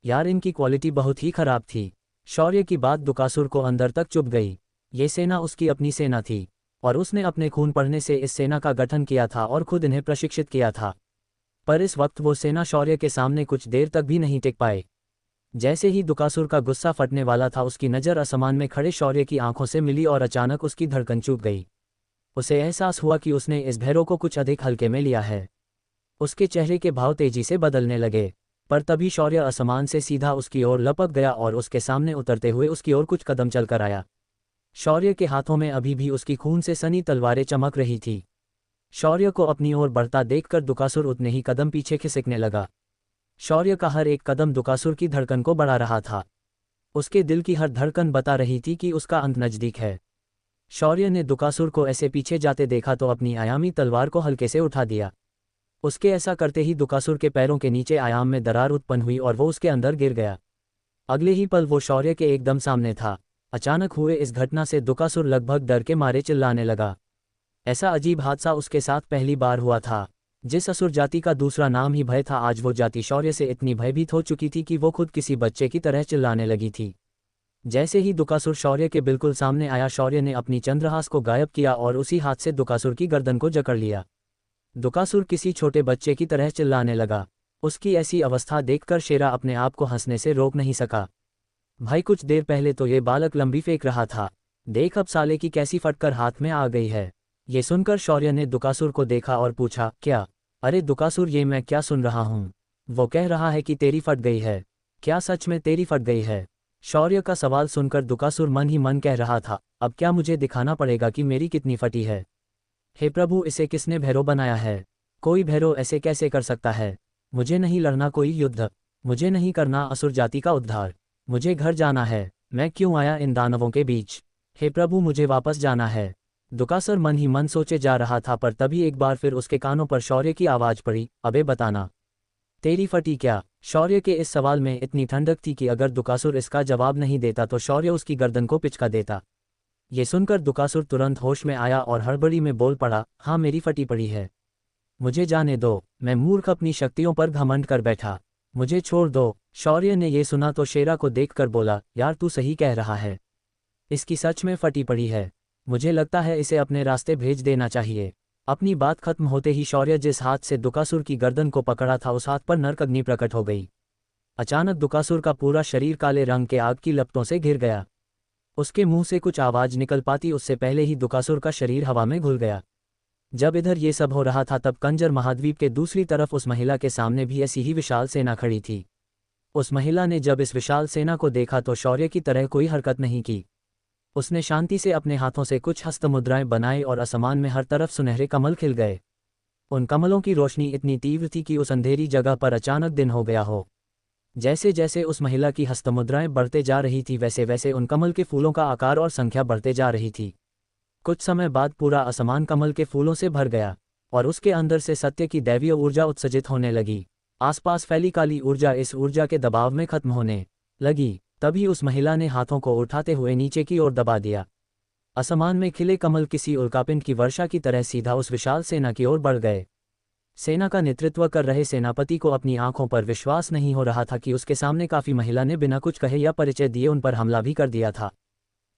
यार, इनकी क्वालिटी बहुत ही खराब थी। शौर्य की बात दुकासुर को अंदर तक चुभ गई। ये सेना उसकी अपनी सेना थी और उसने अपने खून पड़ने से इस सेना का गठन किया था और खुद इन्हें प्रशिक्षित किया था। पर इस वक्त वो सेना शौर्य के सामने कुछ देर तक भी नहीं टिक पाए। जैसे ही दुकासुर का गुस्सा फटने वाला था, उसकी नज़र आसमान में खड़े शौर्य की आंखों से मिली और अचानक उसकी धड़कन चूक गई। उसे एहसास हुआ कि उसने इस भैरव को कुछ अधिक हल्के में लिया है। उसके चेहरे के भाव तेजी से बदलने लगे, पर तभी शौर्य आसमान से सीधा उसकी ओर लपक गया और उसके सामने उतरते हुए उसकी ओर कुछ कदम चलकर आया। शौर्य के हाथों में अभी भी उसकी खून से सनी तलवारें चमक रही थी। शौर्य को अपनी ओर बढ़ता देखकर दुकासुर उतने ही कदम पीछे खिसकने लगा। शौर्य का हर एक कदम दुकासुर की धड़कन को बढ़ा रहा था। उसके दिल की हर धड़कन बता रही थी कि उसका अंत नजदीक है। शौर्य ने दुकासुर को ऐसे पीछे जाते देखा तो अपनी आयामी तलवार को हल्के से उठा दिया। उसके ऐसा करते ही दुकासुर के पैरों के नीचे आयाम में दरार उत्पन्न हुई और वो उसके अंदर गिर गया। अगले ही पल वो शौर्य के एकदम सामने था। अचानक हुए इस घटना से दुकासुर लगभग डर के मारे चिल्लाने लगा। ऐसा अजीब हादसा उसके साथ पहली बार हुआ था। जिस असुर जाति का दूसरा नाम ही भय था, आज वो जाति शौर्य से इतनी भयभीत हो चुकी थी कि वो खुद किसी बच्चे की तरह चिल्लाने लगी थी। जैसे ही दुकासुर शौर्य के बिल्कुल सामने आया, शौर्य ने अपनी चंद्रहास को गायब किया और उसी हाथ से दुकासुर की गर्दन को जकड़ लिया। दुकासुर किसी छोटे बच्चे की तरह चिल्लाने लगा। उसकी ऐसी अवस्था देखकर शेरा अपने आप को हंसने से रोक नहीं सका। भाई, कुछ देर पहले तो ये बालक लंबी फेंक रहा था, देख अब साले की कैसी फटकर हाथ में आ गई है। ये सुनकर शौर्य ने दुकासुर को देखा और पूछा, क्या? अरे दुकासुर, ये मैं क्या सुन रहा हूँ? वो कह रहा है कि तेरी फट गई है। क्या सच में तेरी फट गई है? शौर्य का सवाल सुनकर दुकासुर मन ही मन कह रहा था, अब क्या मुझे दिखाना पड़ेगा कि मेरी कितनी फटी है? हे प्रभु, इसे किसने भैरव बनाया है? कोई भैरव ऐसे कैसे कर सकता है? मुझे नहीं लड़ना कोई युद्ध, मुझे नहीं करना असुर जाति का उद्धार। मुझे घर जाना है। मैं क्यों आया इन दानवों के बीच? हे प्रभु, मुझे वापस जाना है। दुकासुर मन ही मन सोचे जा रहा था, पर तभी एक बार फिर उसके कानों पर शौर्य की आवाज पड़ी, अबे बताना, तेरी फटी क्या? शौर्य के इस सवाल में इतनी ठंडक थी कि अगर दुकासुर इसका जवाब नहीं देता तो शौर्य उसकी गर्दन को पिचका देता। ये सुनकर दुकासुर तुरंत होश में आया और हड़बड़ी में बोल पड़ा, हाँ मेरी फटी पड़ी है, मुझे जाने दो। मैं मूर्ख अपनी शक्तियों पर घमंड कर बैठा, मुझे छोड़ दो। शौर्य ने यह सुना तो शेरा को देखकर बोला, यार तू सही कह रहा है, इसकी सच में फटी पड़ी है। मुझे लगता है इसे अपने रास्ते भेज देना चाहिए। अपनी बात खत्म होते ही शौर्य जिस हाथ से दुकासुर की गर्दन को पकड़ा था उस हाथ पर नरक अग्नि प्रकट हो गई। अचानक दुकासुर का पूरा शरीर काले रंग के आग की लपटों से घिर गया। उसके मुंह से कुछ आवाज निकल पाती उससे पहले ही दुकासुर का शरीर हवा में घुल गया। जब इधर ये सब हो रहा था तब कंजर महाद्वीप के दूसरी तरफ उस महिला के सामने भी ऐसी ही विशाल सेना खड़ी थी। उस महिला ने जब इस विशाल सेना को देखा तो शौर्य की तरह कोई हरकत नहीं की। उसने शांति से अपने हाथों से कुछ हस्तमुद्राएं बनाई और आसमान में हर तरफ सुनहरे कमल खिल गए। उन कमलों की रोशनी इतनी तीव्र थी कि उस अंधेरी जगह पर अचानक दिन हो गया हो। जैसे जैसे उस महिला की हस्तमुद्राएं बढ़ते जा रही थी वैसे वैसे उन कमल के फूलों का आकार और संख्या बढ़ते जा रही थी। कुछ समय बाद पूरा आसमान कमल के फूलों से भर गया और उसके अंदर से सत्य की दैवीय ऊर्जा उत्सर्जित होने लगी। आसपास फैली काली ऊर्जा इस ऊर्जा के दबाव में खत्म होने लगी। तभी उस महिला ने हाथों को उठाते हुए नीचे की ओर दबा दिया। आसमान में खिले कमल किसी उल्कापिंड की वर्षा की तरह सीधा उस विशाल सेना की ओर बढ़ गए। सेना का नेतृत्व कर रहे सेनापति को अपनी आंखों पर विश्वास नहीं हो रहा था कि उसके सामने काफी महिला ने बिना कुछ कहे या परिचय दिए उन पर हमला भी कर दिया था।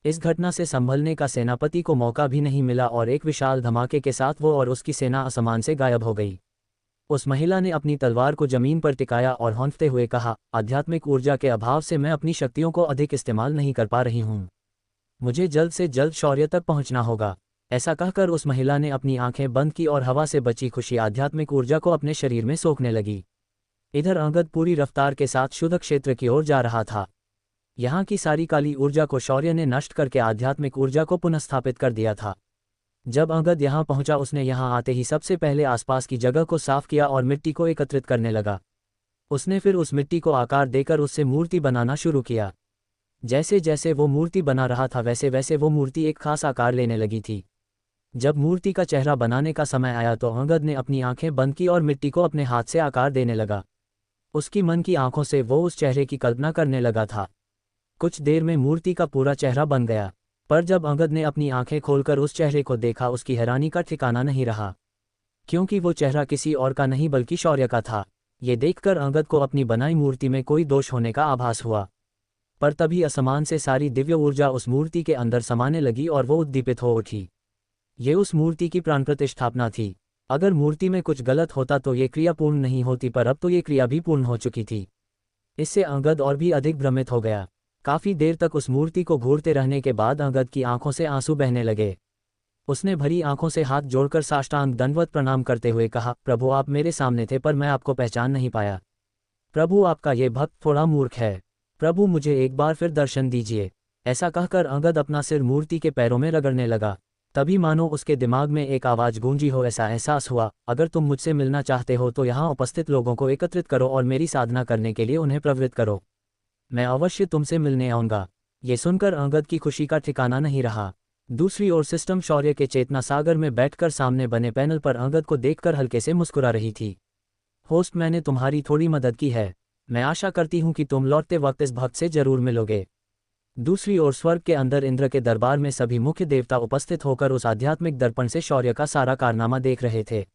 इस घटना से संभलने का सेनापति को मौका भी नहीं मिला और एक विशाल धमाके के साथ वो और उसकी सेना आसमान से गायब हो गई। उस महिला ने अपनी तलवार को जमीन पर टिकाया और हौंफते हुए कहा, आध्यात्मिक ऊर्जा के अभाव से मैं अपनी शक्तियों को अधिक इस्तेमाल नहीं कर पा रही हूँ। मुझे जल्द से जल्द शौर्य तक पहुँचना होगा। ऐसा कहकर उस महिला ने अपनी आंखें बंद की और हवा से बची खुशी आध्यात्मिक ऊर्जा को अपने शरीर में सोखने लगी। इधर अंगद पूरी रफ्तार के साथ शुद्ध क्षेत्र की ओर जा रहा था। यहाँ की सारी काली ऊर्जा को शौर्य ने नष्ट करके आध्यात्मिक ऊर्जा को पुनर्स्थापित कर दिया था। जब अंगद यहाँ पहुंचा उसने यहाँ आते ही सबसे पहले आसपास की जगह को साफ किया और मिट्टी को एकत्रित करने लगा। उसने फिर उस मिट्टी को आकार देकर उससे मूर्ति बनाना शुरू किया। जैसे जैसे वो मूर्ति बना रहा था वैसे वैसे वो मूर्ति एक खास आकार लेने लगी थी। जब मूर्ति का चेहरा बनाने का समय आया तो अंगद ने अपनी आंखें बंद की और मिट्टी को अपने हाथ से आकार देने लगा। उसकी मन की आंखों से वो उस चेहरे की कल्पना करने लगा था। कुछ देर में मूर्ति का पूरा चेहरा बन गया, पर जब अंगद ने अपनी आंखें खोलकर उस चेहरे को देखा उसकी हैरानी का ठिकाना नहीं रहा, क्योंकि वो चेहरा किसी और का नहीं बल्कि शौर्य का था। ये देखकर अंगद को अपनी बनाई मूर्ति में कोई दोष होने का आभास हुआ, पर तभी आसमान से सारी दिव्य ऊर्जा उस मूर्ति के अंदर समाने लगी और वो उद्दीपित हो उठी। ये उस मूर्ति की प्राण प्रतिष्ठापना थी। अगर मूर्ति में कुछ गलत होता तो ये क्रिया पूर्ण नहीं होती, पर अब तो ये क्रिया भी पूर्ण हो चुकी थी। इससे अंगद और भी अधिक भ्रमित हो गया। काफी देर तक उस मूर्ति को घूरते रहने के बाद अंगद की आंखों से आंसू बहने लगे। उसने भरी आंखों से हाथ जोड़कर साष्टांग दंडवत प्रणाम करते हुए कहा, प्रभु आप मेरे सामने थे पर मैं आपको पहचान नहीं पाया। प्रभु आपका ये भक्त थोड़ा मूर्ख है। प्रभु मुझे एक बार फिर दर्शन दीजिए। ऐसा कहकर अंगद अपना सिर मूर्ति के पैरों में रगड़ने लगा। तभी मानो उसके दिमाग में एक आवाज गूंजी हो, ऐसा एहसास हुआ, अगर तुम मुझसे मिलना चाहते हो तो यहाँ उपस्थित लोगों को एकत्रित करो और मेरी साधना करने के लिए उन्हें प्रवृत्त करो। मैं अवश्य तुमसे मिलने आऊंगा। ये सुनकर अंगद की खुशी का ठिकाना नहीं रहा। दूसरी ओर सिस्टम शौर्य के चेतना सागर में बैठकर सामने बने पैनल पर अंगद को देखकर हल्के से मुस्कुरा रही थी। होस्ट, मैंने तुम्हारी थोड़ी मदद की है। मैं आशा करती हूं कि तुम लौटते वक्त इस भक्त से जरूर मिलोगे। दूसरी ओर स्वर्ग के अंदर इंद्र के दरबार में सभी मुख्य देवता उपस्थित होकर उस आध्यात्मिक दर्पण से शौर्य का सारा कारनामा देख रहे थे।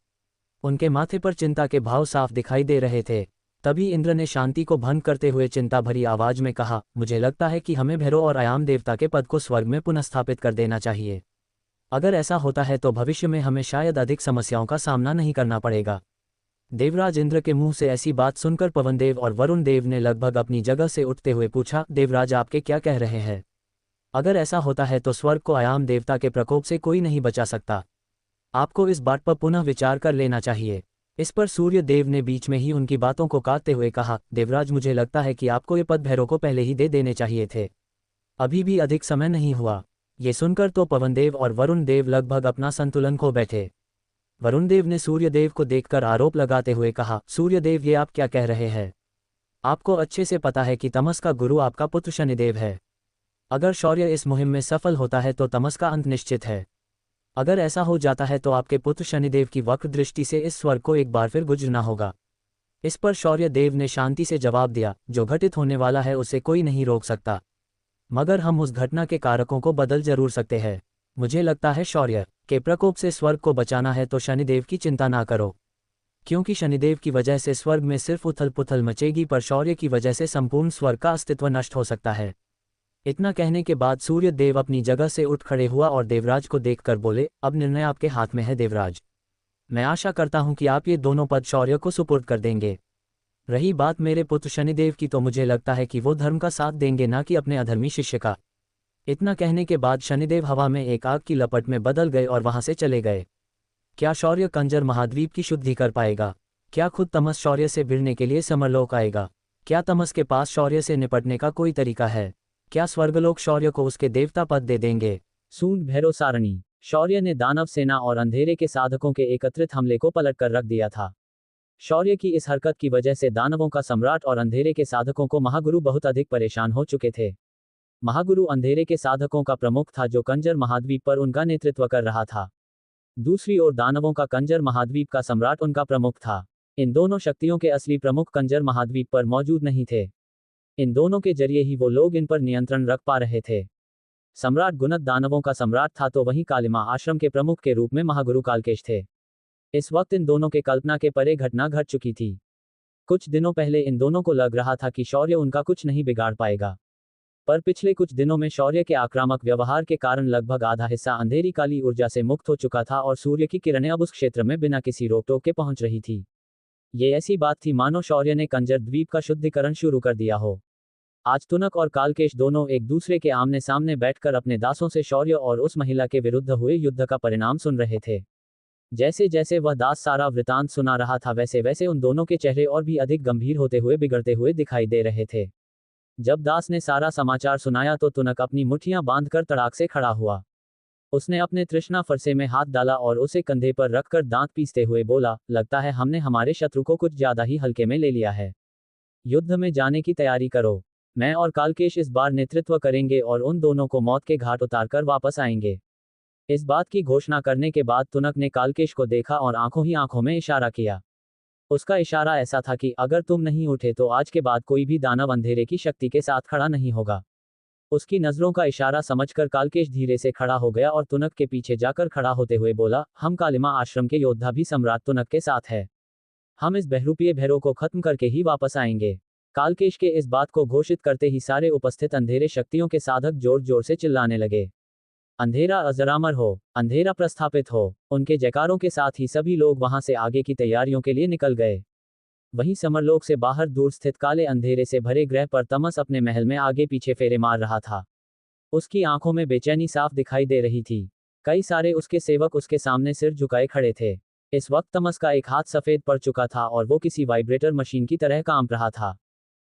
उनके माथे पर चिंता के भाव साफ दिखाई दे रहे थे। तभी इंद्र ने शांति को भंग करते हुए चिंता भरी आवाज में कहा, मुझे लगता है कि हमें भैरव और आयाम देवता के पद को स्वर्ग में पुनर्स्थापित कर देना चाहिए। अगर ऐसा होता है तो भविष्य में हमें शायद अधिक समस्याओं का सामना नहीं करना पड़ेगा। देवराज इंद्र के मुंह से ऐसी बात सुनकर पवनदेव और वरुण देव ने लगभग अपनी जगह से उठते हुए पूछा, देवराज आपके क्या कह रहे हैं? अगर ऐसा होता है तो स्वर्ग को आयाम देवता के प्रकोप से कोई नहीं बचा सकता। आपको इस बात पर पुनः विचार कर लेना चाहिए। इस पर सूर्य देव ने बीच में ही उनकी बातों को काटते हुए कहा, देवराज मुझे लगता है कि आपको ये पद भैरव को पहले ही दे देने चाहिए थे। अभी भी अधिक समय नहीं हुआ। ये सुनकर तो पवनदेव और वरुण देव लगभग अपना संतुलन खो बैठे। वरुण देव ने सूर्यदेव को देखकर आरोप लगाते हुए कहा, सूर्यदेव ये आप क्या कह रहे हैं? आपको अच्छे से पता है कि तमस का गुरु आपका पुत्र शनिदेव है। अगर शौर्य इस मुहिम में सफल होता है तो तमस का अंत निश्चित है। अगर ऐसा हो जाता है तो आपके पुत्र शनिदेव की वक्र दृष्टि से इस स्वर्ग को एक बार फिर गुजरना होगा। इस पर शौर्य देव ने शांति से जवाब दिया, जो घटित होने वाला है उसे कोई नहीं रोक सकता, मगर हम उस घटना के कारकों को बदल जरूर सकते हैं। मुझे लगता है शौर्य के प्रकोप से स्वर्ग को बचाना है तो शनिदेव की चिंता ना करो, क्योंकि शनिदेव की वजह से स्वर्ग में सिर्फ उथल पुथल मचेगी, पर शौर्य की वजह से संपूर्ण स्वर्ग का अस्तित्व नष्ट हो सकता है। इतना कहने के बाद सूर्य देव अपनी जगह से उठ खड़े हुआ और देवराज को देखकर बोले, अब निर्णय आपके हाथ में है देवराज। मैं आशा करता हूं कि आप ये दोनों पद शौर्य को सुपुर्द कर देंगे। रही बात मेरे पुत्र शनिदेव की, तो मुझे लगता है कि वो धर्म का साथ देंगे, ना कि अपने अधर्मी शिष्य का। इतना कहने के बाद शनिदेव हवा में एक आग की लपट में बदल गए और वहां से चले गए। क्या शौर्य कंजर महाद्वीप की शुद्धि कर पाएगा? क्या खुद तमस शौर्य से भिड़ने के लिए समरलोक आएगा? क्या तमस के पास शौर्य से निपटने का कोई तरीका है? क्या स्वर्गलोक शौर्य को उसके देवता पद दे देंगे? सूंड भैरव सारणी। शौर्य ने दानव सेना और अंधेरे के साधकों के एकत्रित हमले को पलट कर रख दिया था। शौर्य की इस हरकत की वजह से दानवों का सम्राट और अंधेरे के साधकों को महागुरु बहुत अधिक परेशान हो चुके थे। महागुरु अंधेरे के साधकों का प्रमुख था, जो कंजर महाद्वीप पर उनका नेतृत्व कर रहा था। दूसरी ओर दानवों का कंजर महाद्वीप का सम्राट उनका प्रमुख था। इन दोनों शक्तियों के असली प्रमुख कंजर महाद्वीप पर मौजूद नहीं थे। इन दोनों के जरिए ही वो लोग इन पर नियंत्रण रख पा रहे थे। सम्राट गुणत दानवों का सम्राट था, तो वहीं कालिमा आश्रम के प्रमुख के रूप में महागुरु कालकेश थे। इस वक्त इन दोनों के कल्पना के परे घटना घट चुकी थी। कुछ दिनों पहले इन दोनों को लग रहा था कि शौर्य उनका कुछ नहीं बिगाड़ पाएगा, पर पिछले कुछ दिनों में शौर्य के आक्रामक व्यवहार के कारण लगभग आधा हिस्सा अंधेरी काली ऊर्जा से मुक्त हो चुका था और सूर्य की किरणें अब उस क्षेत्र में बिना किसी रोक टोक के पहुंच रही थी। ये ऐसी बात थी मानो शौर्य ने कंजर द्वीप का शुद्धिकरण शुरू कर दिया हो। आज तुनक और कालकेश दोनों एक दूसरे के आमने सामने बैठकर अपने दासों से शौर्य और उस महिला के विरुद्ध हुए युद्ध का परिणाम सुन रहे थे। जैसे जैसे वह दास सारा वृतांत सुना रहा था, वैसे वैसे उन दोनों के चेहरे और भी अधिक गंभीर होते हुए बिगड़ते हुए दिखाई दे रहे थे। जब दास ने सारा समाचार सुनाया तो तुनक अपनी मुट्ठियां बांधकर तड़ाक से खड़ा हुआ। उसने अपने तृष्णा फरसे में हाथ डाला और उसे कंधे पर रखकर दांत पीसते हुए बोला, लगता है हमने हमारे शत्रु को कुछ ज्यादा ही हल्के में ले लिया है। युद्ध में जाने की तैयारी करो। मैं और कालकेश इस बार नेतृत्व करेंगे और उन दोनों को मौत के घाट उतारकर वापस आएंगे। इस बात की घोषणा करने के बाद तुनक ने कालकेश को देखा और आंखों ही आंखों में इशारा किया। उसका इशारा ऐसा था कि अगर तुम नहीं उठे तो आज के बाद कोई भी दानव अंधेरे की शक्ति के साथ खड़ा नहीं होगा। उसकी नजरों का इशारा समझकर कालकेश धीरे से खड़ा हो गया और तुनक के पीछे जाकर खड़ा होते हुए बोला, हम कालिमा आश्रम के योद्धा भी सम्राट तुनक के साथ है। हम इस बहरूपीय भैरव को खत्म करके ही वापस आएंगे। कालकेश के इस बात को घोषित करते ही सारे उपस्थित अंधेरे शक्तियों के साधक जोर जोर से चिल्लाने लगे, अंधेरा अजरामर हो, अंधेरा प्रस्थापित हो। उनके जयकारों के साथ ही सभी लोग वहां से आगे की तैयारियों के लिए निकल गए। वहीं समरलोक से बाहर दूर स्थित काले अंधेरे से भरे ग्रह पर तमस अपने महल में आगे पीछे फेरे मार रहा था। उसकी आंखों में बेचैनी साफ दिखाई दे रही थी। कई सारे उसके सेवक उसके सामने सिर झुकाए खड़े थे। इस वक्त तमस का एक हाथ सफेद पड़ चुका था और वो किसी वाइब्रेटर मशीन की तरह कांप रहा था।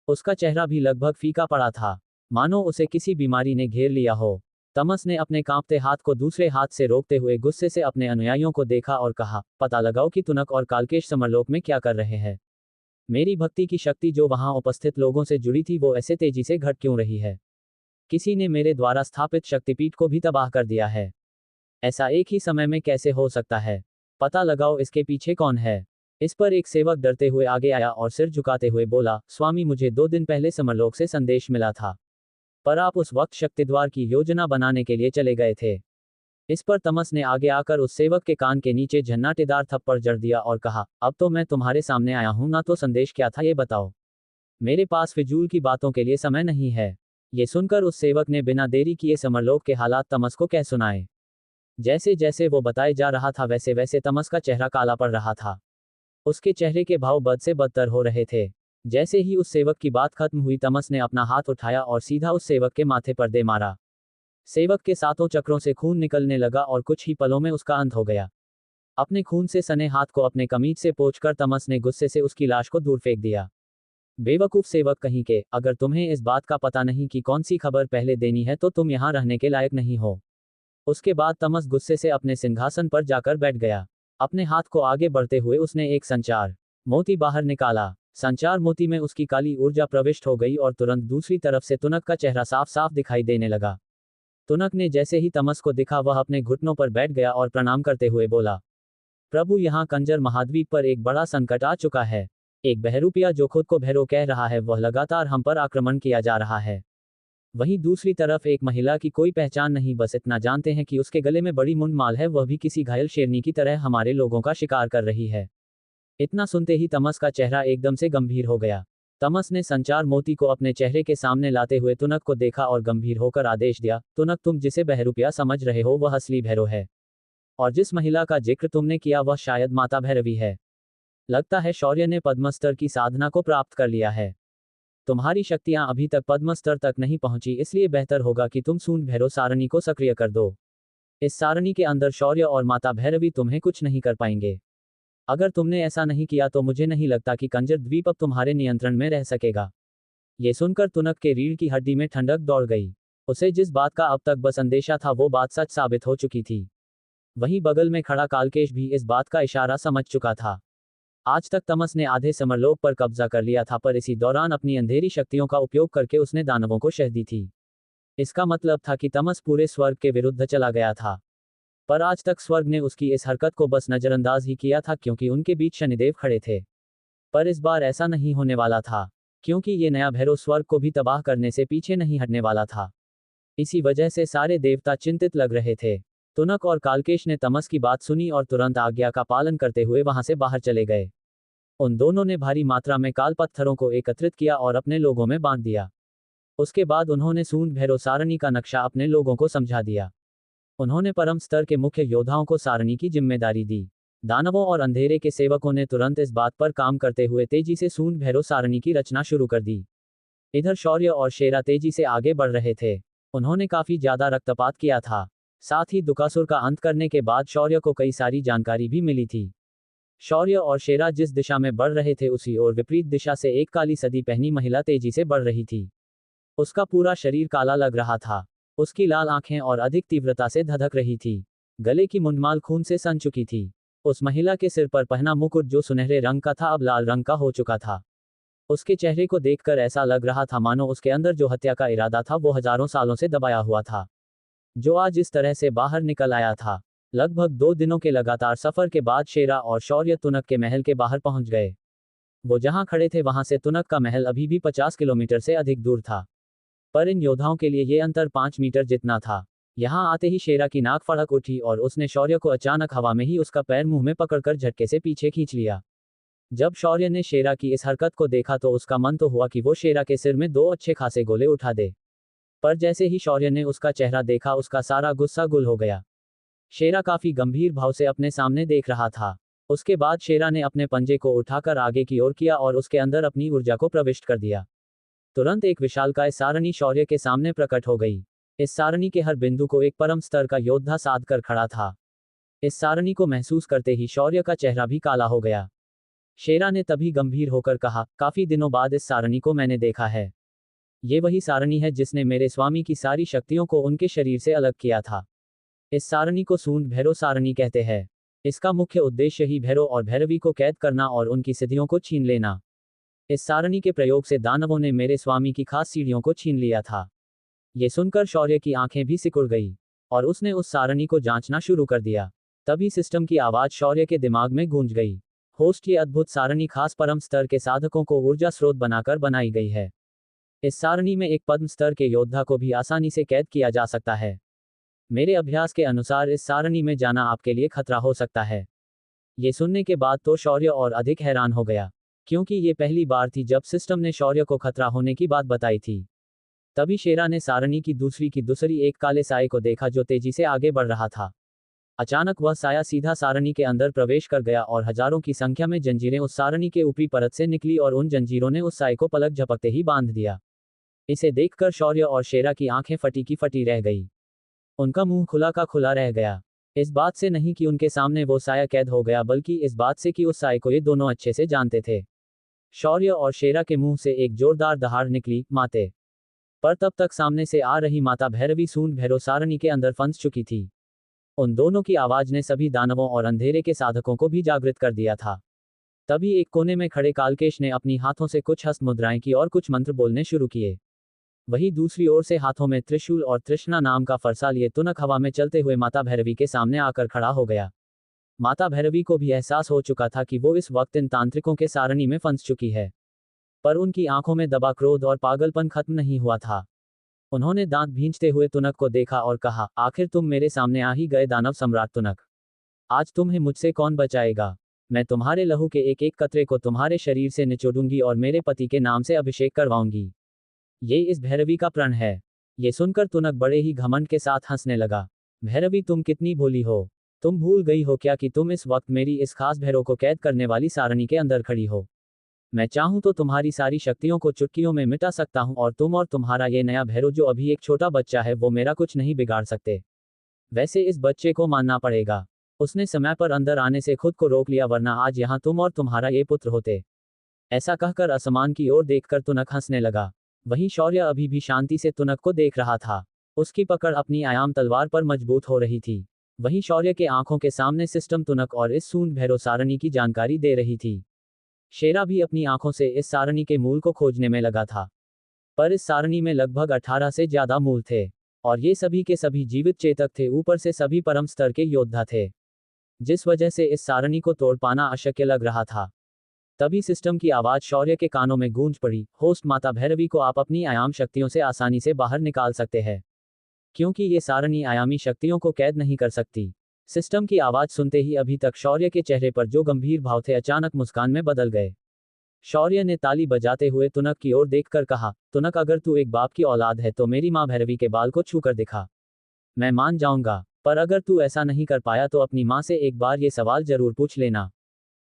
उसका चेहरा भी लगभग फीका पड़ा था, मानो उसे किसी बीमारी ने घेर लिया हो। तमस ने अपने कांपते हाथ को दूसरे हाथ से रोकते हुए गुस्से से अपने अनुयायियों को देखा और कहा, पता लगाओ कि तुनक और कालकेश समरलोक में क्या कर रहे हैं। मेरी भक्ति की शक्ति जो वहां उपस्थित लोगों से जुड़ी थी वो ऐसे तेजी से घट क्यों रही है? किसी ने मेरे द्वारा स्थापित शक्तिपीठ को भी तबाह कर दिया है। ऐसा एक ही समय में कैसे हो सकता है? पता लगाओ इसके पीछे कौन है। इस पर एक सेवक डरते हुए आगे आया और सिर झुकाते हुए बोला, स्वामी मुझे 2 दिन पहले समरलोक से संदेश मिला था, पर आप उस वक्त शक्तिद्वार की योजना बनाने के लिए चले गए थे। इस पर तमस ने आगे आकर उस सेवक के कान के नीचे झन्नाटेदार थप्पड़ जड़ दिया और कहा, अब तो मैं तुम्हारे सामने आया हूं ना, तो संदेश क्या था ये बताओ। मेरे पास फिजूल की बातों के लिए समय नहीं है। ये सुनकर उस सेवक ने बिना देरी किए समरलोक के हालात तमस को कह सुनाए। जैसे जैसे वो बताए जा रहा था वैसे वैसे तमस का चेहरा काला पड़ रहा था। उसके चेहरे के भाव बद से बदतर हो रहे थे। जैसे ही उस सेवक की बात खत्म हुई, तमस ने अपना हाथ उठाया और सीधा उस सेवक के माथे पर दे मारा। सेवक के 7 चक्रों से खून निकलने लगा और कुछ ही पलों में उसका अंत हो गया। अपने खून से सने हाथ को अपने कमीज से पोंछकर तमस ने गुस्से से उसकी लाश को दूर फेंक दिया। बेवकूफ सेवक कहीं के, अगर तुम्हें इस बात का पता नहीं कि कौन सी खबर पहले देनी है तो तुम यहाँ रहने के लायक नहीं हो। उसके बाद तमस गुस्से से अपने सिंहासन पर जाकर बैठ गया। अपने हाथ को आगे बढ़ते हुए उसने एक संचार मोती बाहर निकाला। संचार मोती में उसकी काली ऊर्जा प्रविष्ट हो गई और तुरंत दूसरी तरफ से तुनक का चेहरा साफ साफ दिखाई देने लगा। तुनक ने जैसे ही तमस को दिखा वह अपने घुटनों पर बैठ गया और प्रणाम करते हुए बोला, प्रभु यहाँ कंजर महाद्वीप पर एक बड़ा संकट आ चुका है। एक बहरूपिया जो खुद को भैरव कह रहा है वह लगातार हम पर आक्रमण किया जा रहा है। वहीं दूसरी तरफ एक महिला की कोई पहचान नहीं, बस इतना जानते हैं कि उसके गले में बड़ी मुंड माल है, वह भी किसी घायल शेरनी की तरह हमारे लोगों का शिकार कर रही है। इतना सुनते ही तमस का चेहरा एकदम से गंभीर हो गया। तमस ने संचार मोती को अपने चेहरे के सामने लाते हुए तुनक को देखा और गंभीर होकर आदेश दिया, तुनक तुम जिसे बहरूपिया समझ रहे हो वह असली भैरव है। और जिस महिला का जिक्र तुमने किया वह शायद माता भैरवी है। लगता है शौर्य ने पद्मस्तर की साधना को प्राप्त कर लिया है। तुम्हारी शक्तियां अभी तक पद्मस्तर तक नहीं पहुंची, इसलिए बेहतर होगा कि तुम सूंड भैरव सारणी को सक्रिय कर दो। इस सारणी के अंदर शौर्य और माता भैरवी तुम्हें कुछ नहीं कर पाएंगे। अगर तुमने ऐसा नहीं किया तो मुझे नहीं लगता कि कंजर द्वीप अब तुम्हारे नियंत्रण में रह सकेगा। ये सुनकर तुनक के रीढ़ की हड्डी में ठंडक दौड़ गई। उसे जिस बात का अब तक बस अंदेशा था वो बात सच साबित हो चुकी थी। वहीं बगल में खड़ा कालकेश भी इस बात का इशारा समझ चुका था। आज तक तमस ने आधे समरलोक पर कब्जा कर लिया था, पर इसी दौरान अपनी अंधेरी शक्तियों का उपयोग करके उसने दानवों को शह दी थी। इसका मतलब था कि तमस पूरे स्वर्ग के विरुद्ध चला गया था। पर आज तक स्वर्ग ने उसकी इस हरकत को बस नजरअंदाज ही किया था, क्योंकि उनके बीच शनिदेव खड़े थे। पर इस बार ऐसा नहीं होने वाला था, क्योंकि ये नया भैरव स्वर्ग को भी तबाह करने से पीछे नहीं हटने वाला था। इसी वजह से सारे देवता चिंतित लग रहे थे। तुनक और कालकेश ने तमस की बात सुनी और तुरंत आज्ञा का पालन करते हुए वहां से बाहर चले गए। उन दोनों ने भारी मात्रा में काल पत्थरों को एकत्रित किया और अपने लोगों में बांट दिया। उसके बाद उन्होंने सूंड भैरव सारणी का नक्शा अपने लोगों को समझा दिया। उन्होंने परम स्तर के मुख्य योद्धाओं को सारणी की जिम्मेदारी दी। दानवों और अंधेरे के सेवकों ने तुरंत इस बात पर काम करते हुए तेजी से सूंड भैरव सारणी की रचना शुरू कर दी। इधर शौर्य और शेरा तेजी से आगे बढ़ रहे थे। उन्होंने काफी ज्यादा रक्तपात किया था। साथ ही दुकासुर का अंत करने के बाद शौर्य को कई सारी जानकारी भी मिली थी। शौर्य और शेरा जिस दिशा में बढ़ रहे थे उसी और विपरीत दिशा से एक काली सदी पहनी महिला तेजी से बढ़ रही थी। उसका पूरा शरीर काला लग रहा था। उसकी लाल आंखें और अधिक तीव्रता से धधक रही थी। गले की मुंडमाल खून से सन चुकी थी। उस महिला के सिर पर पहना मुकुट जो सुनहरे रंग का था अब लाल रंग का हो चुका था। उसके चेहरे को देखकर ऐसा लग रहा था मानो उसके अंदर जो हत्या का इरादा था वो हजारों सालों से दबाया हुआ था, जो आज इस तरह से बाहर निकल आया था। लगभग 2 दिनों के लगातार सफर के बाद शेरा और शौर्य तुनक के महल के बाहर पहुंच गए। वो जहां खड़े थे वहां से तुनक का महल अभी भी 50 किलोमीटर से अधिक दूर था, पर इन योद्धाओं के लिए ये अंतर 5 मीटर जितना था। यहां आते ही शेरा की नाक फड़क उठी और उसने शौर्य को अचानक हवा में ही उसका पैर मुंह में पकड़कर झटके से पीछे खींच लिया। जब शौर्य ने शेरा की इस हरकत को देखा तो उसका मन तो हुआ कि वो शेरा के सिर में 2 अच्छे खासे गोले उठा दे, पर जैसे ही शौर्य ने उसका चेहरा देखा उसका सारा गुस्सा गुल हो गया। शेरा काफी गंभीर भाव से अपने सामने देख रहा था। उसके बाद शेरा ने अपने पंजे को उठाकर आगे की ओर किया और उसके अंदर अपनी ऊर्जा को प्रविष्ट कर दिया। तुरंत एक विशालकाय सारणी शौर्य के सामने प्रकट हो गई। इस सारणी के हर बिंदु को एक परम स्तर का योद्धा साध कर खड़ा था। इस सारणी को महसूस करते ही शौर्य का चेहरा भी काला हो गया। शेरा ने तभी गंभीर होकर कहा, काफी दिनों बाद इस सारणी को मैंने देखा है। ये वही सारणी है जिसने मेरे स्वामी की सारी शक्तियों को उनके शरीर से अलग किया था। इस सारणी को सूंड भैरव सारणी कहते हैं। इसका मुख्य उद्देश्य ही भैरव और भैरवी को कैद करना और उनकी सिद्धियों को छीन लेना। इस सारणी के प्रयोग से दानवों ने मेरे स्वामी की खास सीढ़ियों को छीन लिया था। ये सुनकर शौर्य की आंखें भी सिकुड़ गई और उसने उस सारणी को जांचना शुरू कर दिया। तभी सिस्टम की आवाज शौर्य के दिमाग में गूंज गई। होस्ट, ये अद्भुत सारणी खास परम स्तर के साधकों को ऊर्जा स्रोत बनाकर बनाई गई है। इस सारणी में एक पद्म स्तर के योद्धा को भी आसानी से कैद किया जा सकता है। मेरे अभ्यास के अनुसार इस सारणी में जाना आपके लिए खतरा हो सकता है। ये सुनने के बाद तो शौर्य और अधिक हैरान हो गया, क्योंकि ये पहली बार थी जब सिस्टम ने शौर्य को खतरा होने की बात बताई थी। तभी शेरा ने सारणी की दूसरी एक काले साए को देखा जो तेजी से आगे बढ़ रहा था। अचानक वह साया सीधा सारणी के अंदर प्रवेश कर गया और हजारों की संख्या में जंजीरें उस सारणी के ऊपरी परत से निकली और उन जंजीरों ने उस साए को पलक झपकते ही बांध दिया। इसे देखकर शौर्य और शेरा की आंखें फटी की फटी रह गई। उनका मुंह खुला का खुला रह गया। इस बात से नहीं कि उनके सामने वो साया कैद हो गया, बल्कि इस बात से कि उस साए को ये दोनों अच्छे से जानते थे। शौर्य और शेरा के मुंह से एक जोरदार दहाड़ निकली, माते। पर तब तक सामने से आ रही माता भैरवी सूंड भैरव सारणी के अंदर फंस चुकी थी। उन दोनों की आवाज ने सभी दानवों और अंधेरे के साधकों को भी जागृत कर दिया था। तभी एक कोने में खड़े कालकेश ने अपनी हाथों से कुछ हस्त मुद्राएं की और कुछ मंत्र बोलने शुरू किए। वहीं दूसरी ओर से हाथों में त्रिशूल और तृष्णा नाम का फरसा लिए तुनक हवा में चलते हुए माता भैरवी के सामने आकर खड़ा हो गया। माता भैरवी को भी एहसास हो चुका था कि वो इस वक्त इन तांत्रिकों के सारणी में फंस चुकी है, पर उनकी आंखों में दबा क्रोध और पागलपन खत्म नहीं हुआ था। उन्होंने दांत भींचते हुए तुनक को देखा और कहा, आखिर तुम मेरे सामने आ ही गए दानव सम्राट तुनक। आज तुम्हें मुझसे कौन बचाएगा? मैं तुम्हारे लहू के एक एक कतरे को तुम्हारे शरीर से निचोड़ूंगी और मेरे पति के नाम से अभिषेक करवाऊंगी। ये इस भैरवी का प्रण है। ये सुनकर तुनक बड़े ही घमंड के साथ हंसने लगा। भैरवी, तुम कितनी भोली हो। तुम भूल गई हो क्या कि तुम इस वक्त मेरी इस खास भैरव को कैद करने वाली सारणी के अंदर खड़ी हो। मैं चाहूं तो तुम्हारी सारी शक्तियों को चुटकियों में मिटा सकता हूं और तुम और तुम्हारा ये नया भैरव जो अभी एक छोटा बच्चा है वो मेरा कुछ नहीं बिगाड़ सकते। वैसे इस बच्चे को मानना पड़ेगा। उसने समय पर अंदर आने से खुद को रोक लिया वरना आज यहाँ तुम और तुम्हारा ये पुत्र होते। ऐसा कहकर आसमान की ओर देखकर तुनक हंसने लगा। वहीं शौर्य अभी भी शांति से तुनक को देख रहा था। उसकी पकड़ अपनी आयाम तलवार पर मजबूत हो रही थी। वहीं शौर्य के आंखों के सामने सिस्टम तुनक और इस सूंड भैरव सारणी की जानकारी दे रही थी। शेरा भी अपनी आंखों से इस सारणी के मूल को खोजने में लगा था। पर इस सारणी में लगभग 18 से ज्यादा मूल थे और ये सभी के सभी जीवित चेतक थे, ऊपर से सभी परम स्तर के योद्धा थे, जिस वजह से इस सारणी को तोड़ पाना अशक्य लग रहा था। तभी सिस्टम की आवाज शौर्य के कानों में गूंज पड़ी, होस्ट माता भैरवी को आप अपनी आयाम शक्तियों से आसानी से बाहर निकाल सकते हैं, क्योंकि ये सारणी आयामी शक्तियों को कैद नहीं कर सकती। सिस्टम की आवाज सुनते ही अभी तक शौर्य के चेहरे पर जो गंभीर भाव थे अचानक मुस्कान में बदल गए। शौर्य ने ताली बजाते हुए तुनक की ओर देखकर कहा, तुनक अगर तू एक बाप की औलाद है तो मेरी माँ भैरवी के बाल को छूकर दिखा, मैं मान जाऊंगा। पर अगर तू ऐसा नहीं कर पाया तो अपनी माँ से एक बार ये सवाल जरूर पूछ लेना।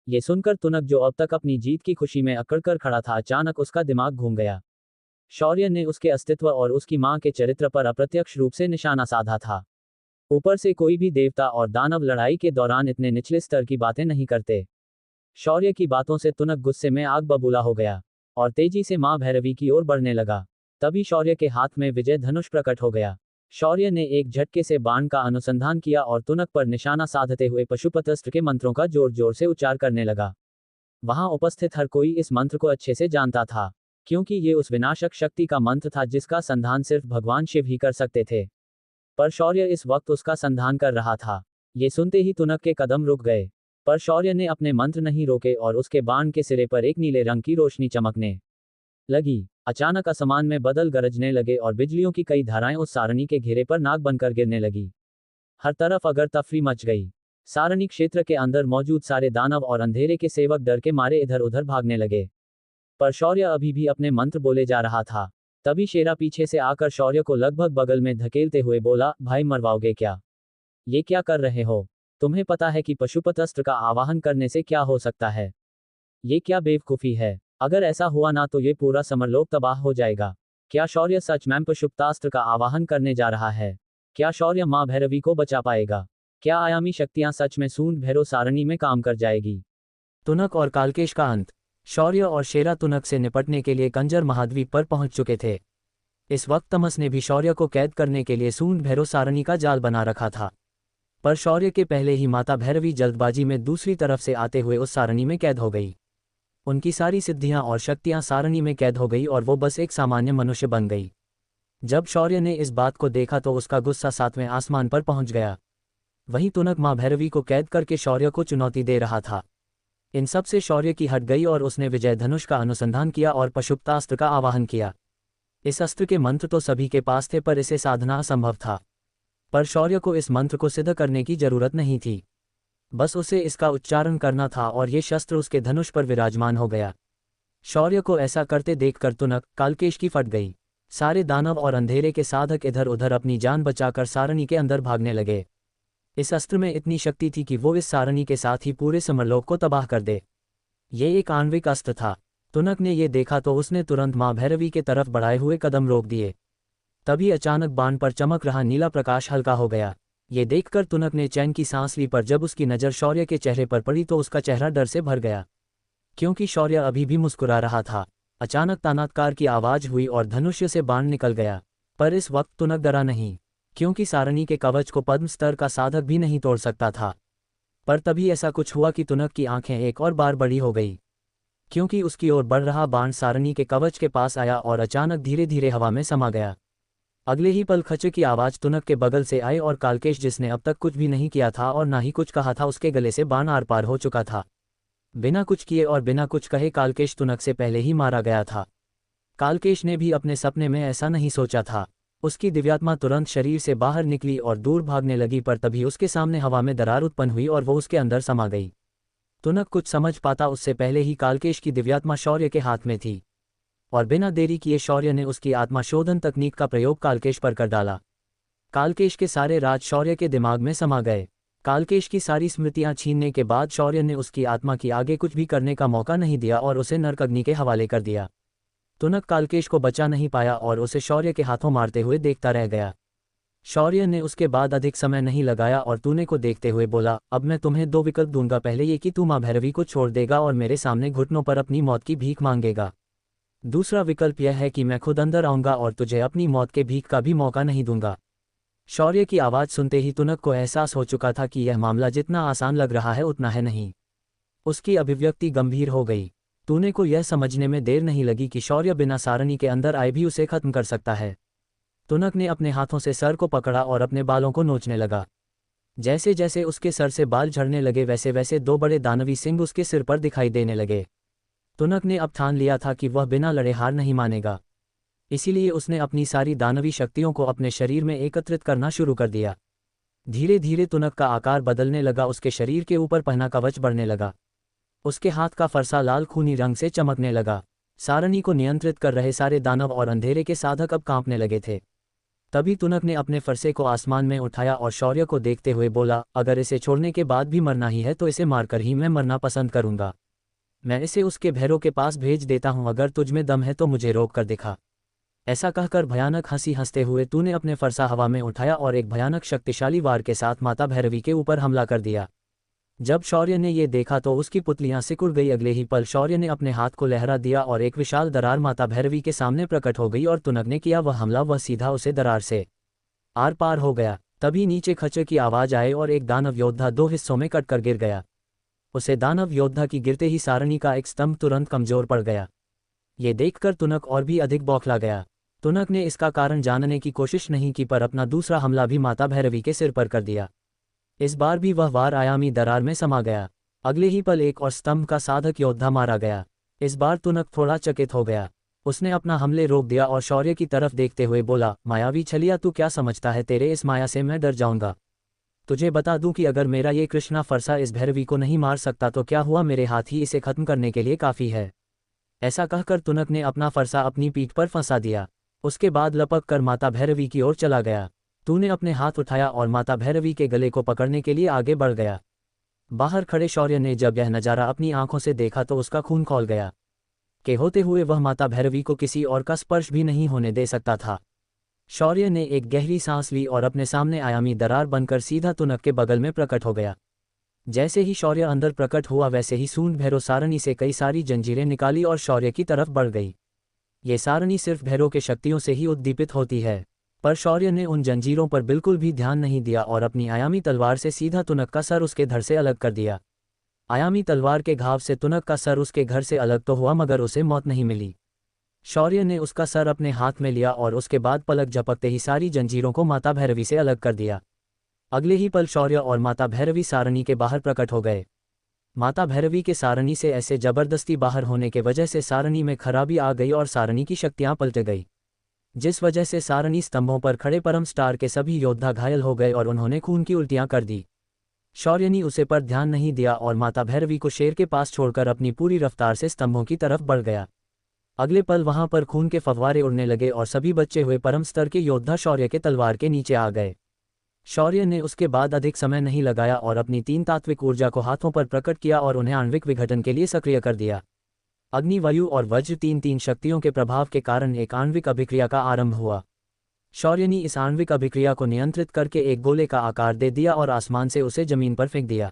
ये सुनकर तुनक जो अब तक अपनी जीत की खुशी में अकड़कर खड़ा था अचानक उसका दिमाग घूम गया। शौर्य ने उसके अस्तित्व और उसकी मां के चरित्र पर अप्रत्यक्ष रूप से निशाना साधा था। ऊपर से कोई भी देवता और दानव लड़ाई के दौरान इतने निचले स्तर की बातें नहीं करते। शौर्य की बातों से तुनक गुस्से में आग बबूला हो गया और तेजी से मां भैरवी की ओर बढ़ने लगा। तभी शौर्य के हाथ में विजय धनुष प्रकट हो गया। शौर्य ने एक झटके से बाण का अनुसंधान किया और तुनक पर निशाना साधते हुए पशुपतस्त्र के मंत्रों का जोर जोर से उच्चार करने लगा। वहां उपस्थित हर कोई इस मंत्र को अच्छे से जानता था, क्योंकि ये उस विनाशक शक्ति का मंत्र था जिसका संधान सिर्फ भगवान शिव ही कर सकते थे। पर शौर्य इस वक्त उसका संधान कर रहा था। ये सुनते ही तुनक के कदम रुक गए, पर शौर्य ने अपने मंत्र नहीं रोके और उसके बाण के सिरे पर एक नीले रंग की रोशनी चमकने लगी। अचानक आसमान में बादल गरजने लगे और बिजलियों की कई धाराएं उस सारणी के घेरे पर नाग बनकर गिरने लगी। हर तरफ अगर तफरी मच गई। सारणी क्षेत्र के अंदर मौजूद सारे दानव और अंधेरे के सेवक डर के मारे इधर उधर भागने लगे। पर शौर्य अभी भी अपने मंत्र बोले जा रहा था। तभी शेरा पीछे से आकर शौर्य को लगभग बगल में धकेलते हुए बोला, भाई मरवाओगे क्या? ये क्या कर रहे हो? तुम्हें पता है कि पशुपतस्त्र का आवाहन करने से क्या हो सकता है? ये क्या बेवकूफी है? अगर ऐसा हुआ ना तो ये पूरा समरलोक तबाह हो जाएगा। क्या शौर्य सच में पशुपतास्त्र का आवाहन करने जा रहा है? क्या शौर्य मां भैरवी को बचा पाएगा? क्या आयामी शक्तियां सच में सूंड भैरव सारणी में काम कर जाएगी? तुनक और कालकेश का अंत। शौर्य और शेरा तुनक से निपटने के लिए कंजर महाद्वीप पर पहुंच चुके थे। इस वक्त तमस ने भी शौर्य को कैद करने के लिए सूंड भैरव सारणी का जाल बना रखा था। पर शौर्य के पहले ही माता भैरवी जल्दबाजी में दूसरी तरफ से आते हुए उस सारणी में कैद हो गई। उनकी सारी सिद्धियां और शक्तियां सारणी में कैद हो गई और वो बस एक सामान्य मनुष्य बन गई। जब शौर्य ने इस बात को देखा तो उसका गुस्सा 7वें आसमान पर पहुंच गया। वहीं तुनक मां भैरवी को कैद करके शौर्य को चुनौती दे रहा था। इन सब से शौर्य की हट गई और उसने विजय धनुष का अनुसंधान किया और पशुपतास्त्र का आवाहन किया। इस अस्त्र के मंत्र तो सभी के पास थे पर इसे साधना असंभव था। पर शौर्य को इस मंत्र को सिद्ध करने की जरूरत नहीं थी, बस उसे इसका उच्चारण करना था और ये शस्त्र उसके धनुष पर विराजमान हो गया। शौर्य को ऐसा करते देखकर तुनक, कालकेश की फट गई। सारे दानव और अंधेरे के साधक इधर उधर अपनी जान बचाकर सारणी के अंदर भागने लगे। इस अस्त्र में इतनी शक्ति थी कि वो इस सारणी के साथ ही पूरे समरलोक को तबाह कर दे। ये एक आणविक अस्त्र था। तुनक ने ये देखा तो उसने तुरंत मां भैरवी के तरफ बढ़ाए हुए कदम रोक दिए। तभी अचानक बाण पर चमक रहा नीला प्रकाश हल्का हो गया। ये देखकर तुनक ने चैन की सांस ली, पर जब उसकी नज़र शौर्य के चेहरे पर पड़ी तो उसका चेहरा डर से भर गया, क्योंकि शौर्य अभी भी मुस्कुरा रहा था। अचानक तानातकार की आवाज हुई और धनुष्य से बाण निकल गया। पर इस वक्त तुनक डरा नहीं, क्योंकि सारणी के कवच को पद्म स्तर का साधक भी नहीं तोड़ सकता था। पर तभी ऐसा कुछ हुआ कि तुनक की आंखें एक और बार बड़ी हो गई, क्योंकि उसकी ओर बढ़ रहा बाण सारणी के कवच के पास आया और अचानक धीरे धीरे हवा में समा गया। अगले ही पल खच की आवाज तुनक के बगल से आई और कालकेश, जिसने अब तक कुछ भी नहीं किया था और ना ही कुछ कहा था, उसके गले से बाण आर पार हो चुका था। बिना कुछ किए और बिना कुछ कहे कालकेश तुनक से पहले ही मारा गया था। कालकेश ने भी अपने सपने में ऐसा नहीं सोचा था। उसकी दिव्यात्मा तुरंत शरीर से बाहर निकली और दूर भागने लगी, पर तभी उसके सामने हवा में दरार उत्पन्न हुई और वो उसके अंदर समा गई। तुनक कुछ समझ पाता उससे पहले ही कालकेश की दिव्यात्मा शौर्य के हाथ में थी और बिना देरी किए शौर्य ने उसकी आत्मा शोधन तकनीक का प्रयोग कालकेश पर कर डाला। कालकेश के सारे राज शौर्य के दिमाग में समा गए। कालकेश की सारी स्मृतियां छीनने के बाद शौर्य ने उसकी आत्मा की आगे कुछ भी करने का मौका नहीं दिया और उसे नरक अग्नि के हवाले कर दिया। तुनक कालकेश को बचा नहीं पाया और उसे शौर्य के हाथों मारते हुए देखता रह गया। शौर्य ने उसके बाद अधिक समय नहीं लगाया और तूने को देखते हुए बोला, अब मैं तुम्हें दो विकल्प दूंगा, पहले ये कि तू माँ भैरवी को छोड़ देगा और मेरे सामने घुटनों पर अपनी मौत की भीख मांगेगा। दूसरा विकल्प यह है कि मैं खुद अंदर आऊंगा और तुझे अपनी मौत के भीख का भी मौका नहीं दूंगा। शौर्य की आवाज़ सुनते ही तुनक को एहसास हो चुका था कि यह मामला जितना आसान लग रहा है उतना है नहीं। उसकी अभिव्यक्ति गंभीर हो गई। तूने को यह समझने में देर नहीं लगी कि शौर्य बिना सारणी के अंदर आए भी उसे खत्म कर सकता है। तुनक ने अपने हाथों से सर को पकड़ा और अपने बालों को नोचने लगा। जैसे जैसे उसके सर से बाल झड़ने लगे वैसे वैसे दो बड़े दानवी सिंह उसके सिर पर दिखाई देने लगे। तुनक ने अब ठान लिया था कि वह बिना लड़े हार नहीं मानेगा। इसीलिए उसने अपनी सारी दानवी शक्तियों को अपने शरीर में एकत्रित करना शुरू कर दिया। धीरे धीरे तुनक का आकार बदलने लगा, उसके शरीर के ऊपर पहना कवच बढ़ने लगा। उसके हाथ का फरसा लाल खूनी रंग से चमकने लगा। सारणी को नियंत्रित कर रहे सारे दानव और अंधेरे के साधक अब कांपने लगे थे। तभी तुनक ने अपने फरसे को आसमान में उठाया और शौर्य को देखते हुए बोला, अगर इसे छोड़ने के बाद भी मरना ही है तो इसे मारकर ही मैं मरना पसंद करूंगा। मैं इसे उसके भैरों के पास भेज देता हूं, अगर तुझ में दम है तो मुझे रोक कर दिखा। ऐसा कहकर भयानक हंसी हंसते हुए तूने अपने फरसा हवा में उठाया और एक भयानक शक्तिशाली वार के साथ माता भैरवी के ऊपर हमला कर दिया। जब शौर्य ने ये देखा तो उसकी पुतलियां सिकुड़ गई। अगले ही पल शौर्य ने अपने हाथ को लहरा दिया और एक विशाल दरार माता भैरवी के सामने प्रकट हो गई और तुनक ने किया वह हमला, वह सीधा उसे दरार से आर पार हो गया। तभी नीचे खच्चर की आवाज आए और एक दानव योद्धा दो हिस्सों में कटकर गिर गया। उसे दानव योद्धा की गिरते ही सारणी का एक स्तंभ तुरंत कमजोर पड़ गया। ये देखकर तुनक और भी अधिक बौखला गया। तुनक ने इसका कारण जानने की कोशिश नहीं की पर अपना दूसरा हमला भी माता भैरवी के सिर पर कर दिया। इस बार भी वह वार आयामी दरार में समा गया। अगले ही पल एक और स्तंभ का साधक योद्धा मारा गया। इस बार तुनक थोड़ा चकित हो गया। उसने अपना हमले रोक दिया और शौर्य की तरफ देखते हुए बोला, मायावी छलिया, तू क्या समझता है, तेरे इस माया से मैं डर जाऊंगा। तुझे बता दूं कि अगर मेरा ये कृष्णा फरसा इस भैरवी को नहीं मार सकता तो क्या हुआ, मेरे हाथ ही इसे खत्म करने के लिए काफ़ी है। ऐसा कहकर तुनक ने अपना फरसा अपनी पीठ पर फंसा दिया। उसके बाद लपक कर माता भैरवी की ओर चला गया। तूने अपने हाथ उठाया और माता भैरवी के गले को पकड़ने के लिए आगे बढ़ गया। बाहर खड़े शौर्य ने जब यह नज़ारा अपनी आंखों से देखा तो उसका खून खौल गया कि होते हुए वह माता भैरवी को किसी और का स्पर्श भी नहीं होने दे सकता था। शौर्य ने एक गहरी सांस ली और अपने सामने आयामी दरार बनकर सीधा तुनक के बगल में प्रकट हो गया। जैसे ही शौर्य अंदर प्रकट हुआ वैसे ही सूंड भैरव सारणी से कई सारी जंजीरें निकाली और शौर्य की तरफ बढ़ गई। ये सारणी सिर्फ भैरव के शक्तियों से ही उद्दीपित होती है, पर शौर्य ने उन जंजीरों पर बिल्कुल भी ध्यान नहीं दिया और अपनी आयामी तलवार से सीधा तुनक का सर उसके धड़ से अलग कर दिया। आयामी तलवार के घाव से तुनक का सर उसके घर से अलग तो हुआ मगर उसे मौत नहीं मिली। शौर्य ने उसका सर अपने हाथ में लिया और उसके बाद पलक झपकते ही सारी जंजीरों को माता भैरवी से अलग कर दिया। अगले ही पल शौर्य और माता भैरवी सारणी के बाहर प्रकट हो गए। माता भैरवी के सारणी से ऐसे जबरदस्ती बाहर होने के वजह से सारणी में खराबी आ गई और सारणी की शक्तियां पलट गई, जिस वजह से सारणी स्तंभों पर खड़े परम स्टार के सभी योद्धा घायल हो गए और उन्होंने खून की उल्टियां कर दी। शौर्य ने उसे पर ध्यान नहीं दिया और माता भैरवी को शेर के पास छोड़कर अपनी पूरी रफ्तार से स्तंभों की तरफ बढ़ गया। अगले पल वहां पर खून के फव्वारे उड़ने लगे और सभी बचे हुए परम स्तर के योद्धा शौर्य के तलवार के नीचे आ गए। शौर्य ने उसके बाद अधिक समय नहीं लगाया और अपनी 3 तात्विक ऊर्जा को हाथों पर प्रकट किया और उन्हें आणविक विघटन के लिए सक्रिय कर दिया। अग्नि, वायु और वज्र 3 शक्तियों के प्रभाव के कारण एक आणविक अभिक्रिया का आरंभ हुआ। शौर्य ने इस आणविक अभिक्रिया को नियंत्रित करके एक गोले का आकार दे दिया और आसमान से उसे जमीन पर फेंक दिया।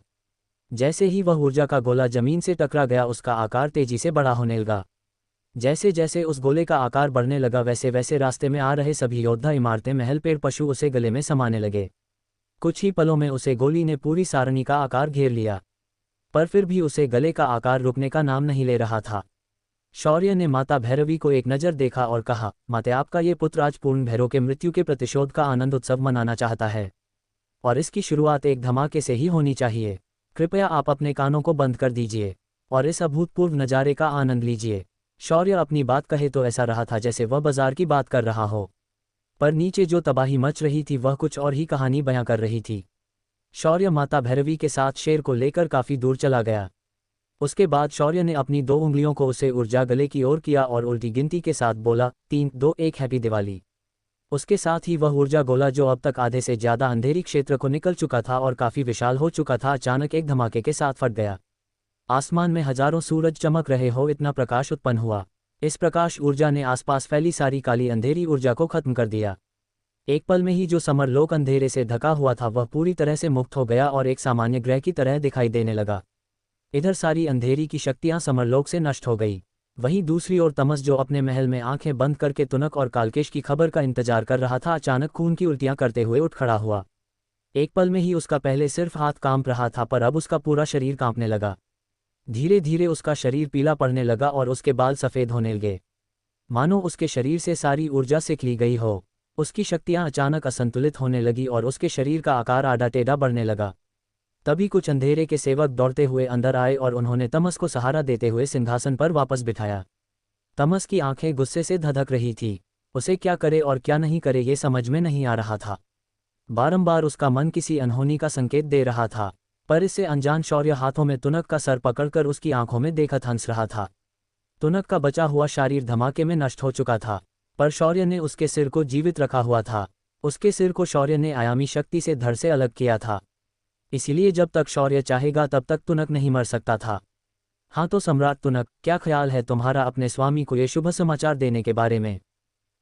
जैसे ही वह ऊर्जा का गोला जमीन से टकरा गया उसका आकार तेजी से बड़ा होने लगा। जैसे जैसे उस गोले का आकार बढ़ने लगा वैसे वैसे रास्ते में आ रहे सभी योद्धा, इमारतें, महल, पेड़, पशु उसे गले में समाने लगे। कुछ ही पलों में उसे गोली ने पूरी सारणी का आकार घेर लिया, पर फिर भी उसे गले का आकार रुकने का नाम नहीं ले रहा था। शौर्य ने माता भैरवी को एक नज़र देखा और कहा, माते, आपका ये पुत्र आज पूर्ण भैरव के मृत्यु के प्रतिशोध का आनंद उत्सव मनाना चाहता है और इसकी शुरुआत एक धमाके से ही होनी चाहिए। कृपया आप अपने कानों को बंद कर दीजिए और इस अभूतपूर्व नज़ारे का आनंद लीजिए। शौर्य अपनी बात कहे तो ऐसा रहा था जैसे वह बाजार की बात कर रहा हो, पर नीचे जो तबाही मच रही थी वह कुछ और ही कहानी बयां कर रही थी। शौर्य माता भैरवी के साथ शेर को लेकर काफ़ी दूर चला गया। उसके बाद शौर्य ने अपनी 2 उंगलियों को उसे ऊर्जा गले की ओर किया और उल्टी गिनती के साथ बोला, 3, 2, 1, हैप्पी दिवाली। उसके साथ ही वह ऊर्जा गोला जो अब तक आधे से ज्यादा अंधेरी क्षेत्र को निकल चुका था और काफी विशाल हो चुका था, अचानक एक धमाके के साथ फट गया। आसमान में हजारों सूरज चमक रहे हो इतना प्रकाश उत्पन्न हुआ। इस प्रकाश ऊर्जा ने आसपास फैली सारी काली अंधेरी ऊर्जा को खत्म कर दिया। एक पल में ही जो समरलोक अंधेरे से ढका हुआ था वह पूरी तरह से मुक्त हो गया और एक सामान्य ग्रह की तरह दिखाई देने लगा। इधर सारी अंधेरी की शक्तियां समरलोक से नष्ट हो गई। वहीं दूसरी ओर तमस, जो अपने महल में आंखें बंद करके तुनक और कालकेश की खबर का इंतजार कर रहा था, अचानक खून की उल्टियां करते हुए उठ खड़ा हुआ। एक पल में ही उसका पहले सिर्फ हाथ कांप रहा था, पर अब उसका पूरा शरीर कांपने लगा। धीरे धीरे उसका शरीर पीला पड़ने लगा और उसके बाल सफ़ेद होने लगे, मानो उसके शरीर से सारी ऊर्जा सिक ली गई हो। उसकी शक्तियां अचानक असंतुलित होने लगी और उसके शरीर का आकार आड़ा टेढ़ा बढ़ने लगा। तभी कुछ अंधेरे के सेवक दौड़ते हुए अंदर आए और उन्होंने तमस को सहारा देते हुए सिंहासन पर वापस बिठाया। तमस की आंखें गुस्से से धधक रही थी। उसे क्या करे और क्या नहीं करे ये समझ में नहीं आ रहा था। बारंबार उसका मन किसी अनहोनी का संकेत दे रहा था, पर इससे अनजान शौर्य हाथों में तुनक का सर पकड़कर उसकी आंखों में देखत हंस रहा था। तुनक का बचा हुआ शरीर धमाके में नष्ट हो चुका था, पर शौर्य ने उसके सिर को जीवित रखा हुआ था। उसके सिर को शौर्य ने आयामी शक्ति से धड़ से अलग किया था, इसलिए जब तक शौर्य चाहेगा तब तक तुनक नहीं मर सकता था। हाँ तो सम्राट तुनक, क्या ख्याल है तुम्हारा अपने स्वामी को ये शुभ समाचार देने के बारे में?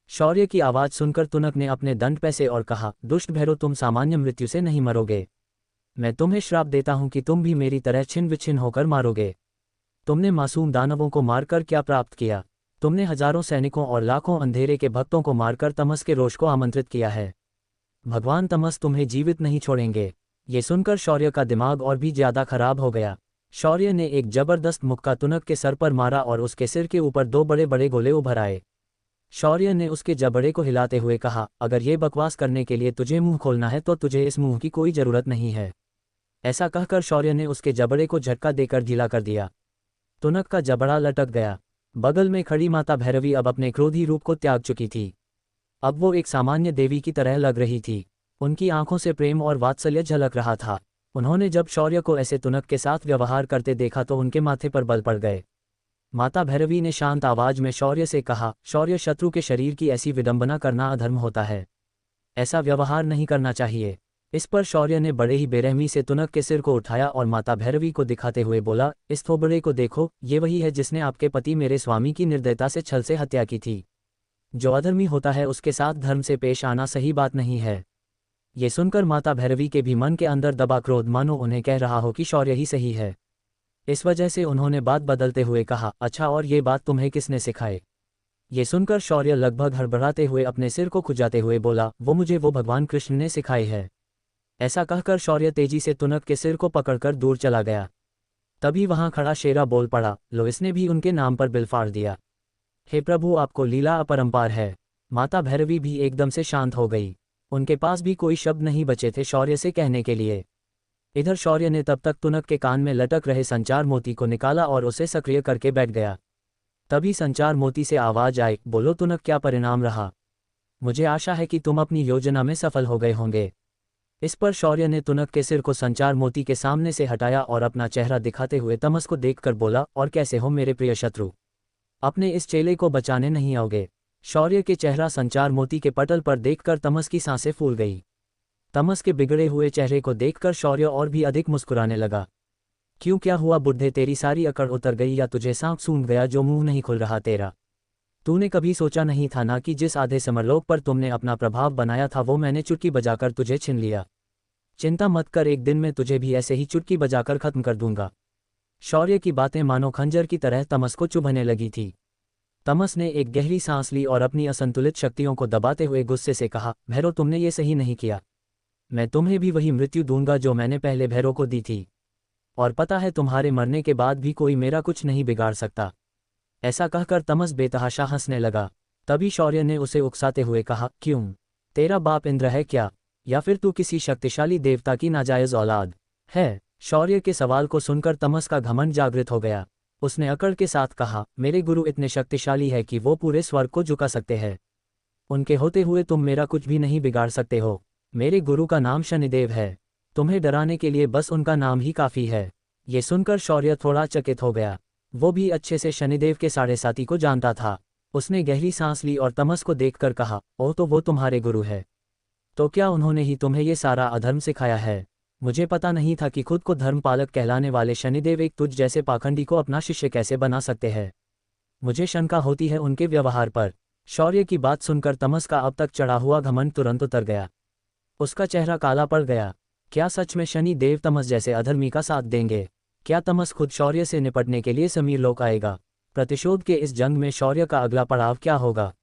शौर्य की आवाज़ सुनकर तुनक ने अपने दंड पैसे और कहा, दुष्ट भैरव, तुम सामान्य मृत्यु से नहीं मरोगे। मैं तुम्हें श्राप देता हूं कि तुम भी मेरी तरह छिन्न विच्छिन्न होकर मारोगे। तुमने मासूम दानवों को मारकर क्या प्राप्त किया? तुमने हजारों सैनिकों और लाखों अंधेरे के भक्तों को मारकर तमस के रोष को आमंत्रित किया है। भगवान तमस तुम्हें जीवित नहीं छोड़ेंगे। ये सुनकर शौर्य का दिमाग और भी ज्यादा खराब हो गया। शौर्य ने एक जबरदस्त मुक्का तुनक के सर पर मारा और उसके सिर के ऊपर दो बड़े बड़े गोले उभर आए। शौर्य ने उसके जबड़े को हिलाते हुए कहा, अगर ये बकवास करने के लिए तुझे मुंह खोलना है तो तुझे इस मुंह की कोई जरूरत नहीं है। ऐसा कहकर शौर्य ने उसके जबड़े को झटका देकर ढीला कर दिया। तुनक का जबड़ा लटक गया। बगल में खड़ी माता भैरवी अब अपने क्रोधी रूप को त्याग चुकी थी। अब वो एक सामान्य देवी की तरह लग रही थी। उनकी आंखों से प्रेम और वात्सल्य झलक रहा था। उन्होंने जब शौर्य को ऐसे तुनक के साथ व्यवहार करते देखा तो उनके माथे पर बल पड़ गए। माता भैरवी ने शांत आवाज में शौर्य से कहा, शौर्य, शत्रु के शरीर की ऐसी विडंबना करना अधर्म होता है। ऐसा व्यवहार नहीं करना चाहिए। इस पर शौर्य ने बड़े ही बेरहमी से तुनक के सिर को उठाया और माता भैरवी को दिखाते हुए बोला, इस थोबड़े को देखो, ये वही है जिसने आपके पति मेरे स्वामी की निर्दयता से छल से हत्या की थी। जो अधर्मी होता है उसके साथ धर्म से पेश आना सही बात नहीं है। ये सुनकर माता भैरवी के भी मन के अंदर दबा क्रोध मानो उन्हें कह रहा हो कि शौर्य ही सही है। इस वजह से उन्होंने बात बदलते हुए कहा, अच्छा, और ये बात तुम्हें किसने सिखाए? ये सुनकर शौर्य लगभग हड़बड़ाते हुए अपने सिर को खुजाते हुए बोला, वो भगवान कृष्ण ने सिखाई है। ऐसा कहकर शौर्य तेजी से तुनक के सिर को पकड़कर दूर चला गया। तभी वहां खड़ा शेरा बोल पड़ा, लो, इसने भी उनके नाम पर बिल फाड़ दिया। हे प्रभु, आपको लीला अपरंपार है। माता भैरवी भी एकदम से शांत हो गई। उनके पास भी कोई शब्द नहीं बचे थे शौर्य से कहने के लिए। इधर शौर्य ने तब तक तुनक के कान में लटक रहे संचार मोती को निकाला और उसे सक्रिय करके बैठ गया। तभी संचार मोती से आवाज आई, बोलो तुनक, क्या परिणाम रहा? मुझे आशा है कि तुम अपनी योजना में सफल हो गए होंगे। इस पर शौर्य ने तुनक के सिर को संचार मोती के सामने से हटाया और अपना चेहरा दिखाते हुए तमस को देखकर बोला, और कैसे हो मेरे प्रिय शत्रु? अपने इस चेले को बचाने नहीं आओगे? शौर्य के चेहरा संचार मोती के पटल पर देखकर तमस की सांसें फूल गई। तमस के बिगड़े हुए चेहरे को देखकर शौर्य और भी अधिक मुस्कुराने लगा। क्यों, क्या हुआ बुढ़े? तेरी सारी अकड़ उतर गई या तुझे सांप सूंघ गया जो मुंह नहीं खुल रहा तेरा? तूने कभी सोचा नहीं था ना कि जिस आधे समरलोक पर तुमने अपना प्रभाव बनाया था वो मैंने चुटकी बजाकर तुझे छीन लिया। चिंता मत कर, एक दिन में तुझे भी ऐसे ही चुटकी बजाकर खत्म कर दूंगा। शौर्य की बातें मानो खंजर की तरह तमस को चुभने लगी थी। तमस ने एक गहरी सांस ली और अपनी असंतुलित शक्तियों को दबाते हुए गुस्से से कहा, भैरव, तुमने ये सही नहीं किया। मैं तुम्हें भी वही मृत्यु दूंगा जो मैंने पहले भैरव को दी थी, और पता है तुम्हारे मरने के बाद भी कोई मेरा कुछ नहीं बिगाड़ सकता। ऐसा कहकर तमस बेतहाशा हंसने लगा। तभी शौर्य ने उसे उकसाते हुए कहा, क्यों, तेरा बाप इंद्र है क्या, या फिर तू किसी शक्तिशाली देवता की नाजायज औलाद है? शौर्य के सवाल को सुनकर तमस का घमंड जागृत हो गया। उसने अकड़ के साथ कहा, मेरे गुरु इतने शक्तिशाली है कि वो पूरे स्वर्ग को झुका सकते हैं। उनके होते हुए तुम मेरा कुछ भी नहीं बिगाड़ सकते हो। मेरे गुरु का नाम शनिदेव है। तुम्हें डराने के लिए बस उनका नाम ही काफी है। ये सुनकर शौर्य थोड़ा चकित हो गया। वो भी अच्छे से शनिदेव के साढ़े साथी को जानता था। उसने गहरी सांस ली और तमस को देखकर कहा, ओ तो वो तुम्हारे गुरु है। तो क्या उन्होंने ही तुम्हें ये सारा अधर्म सिखाया है? मुझे पता नहीं था कि खुद को धर्मपालक कहलाने वाले शनिदेव एक तुझ जैसे पाखंडी को अपना शिष्य कैसे बना सकते हैं। मुझे शंका होती है उनके व्यवहार पर। शौर्य की बात सुनकर तमस का अब तक चढ़ा हुआ घमंड तुरंत उतर गया। उसका चेहरा काला पड़ गया। क्या सच में शनि देव तमस जैसे अधर्मी का साथ देंगे? क्या तमस खुद शौर्य से निपटने के लिए समीर लोक आएगा? प्रतिशोध के इस जंग में शौर्य का अगला पड़ाव क्या होगा?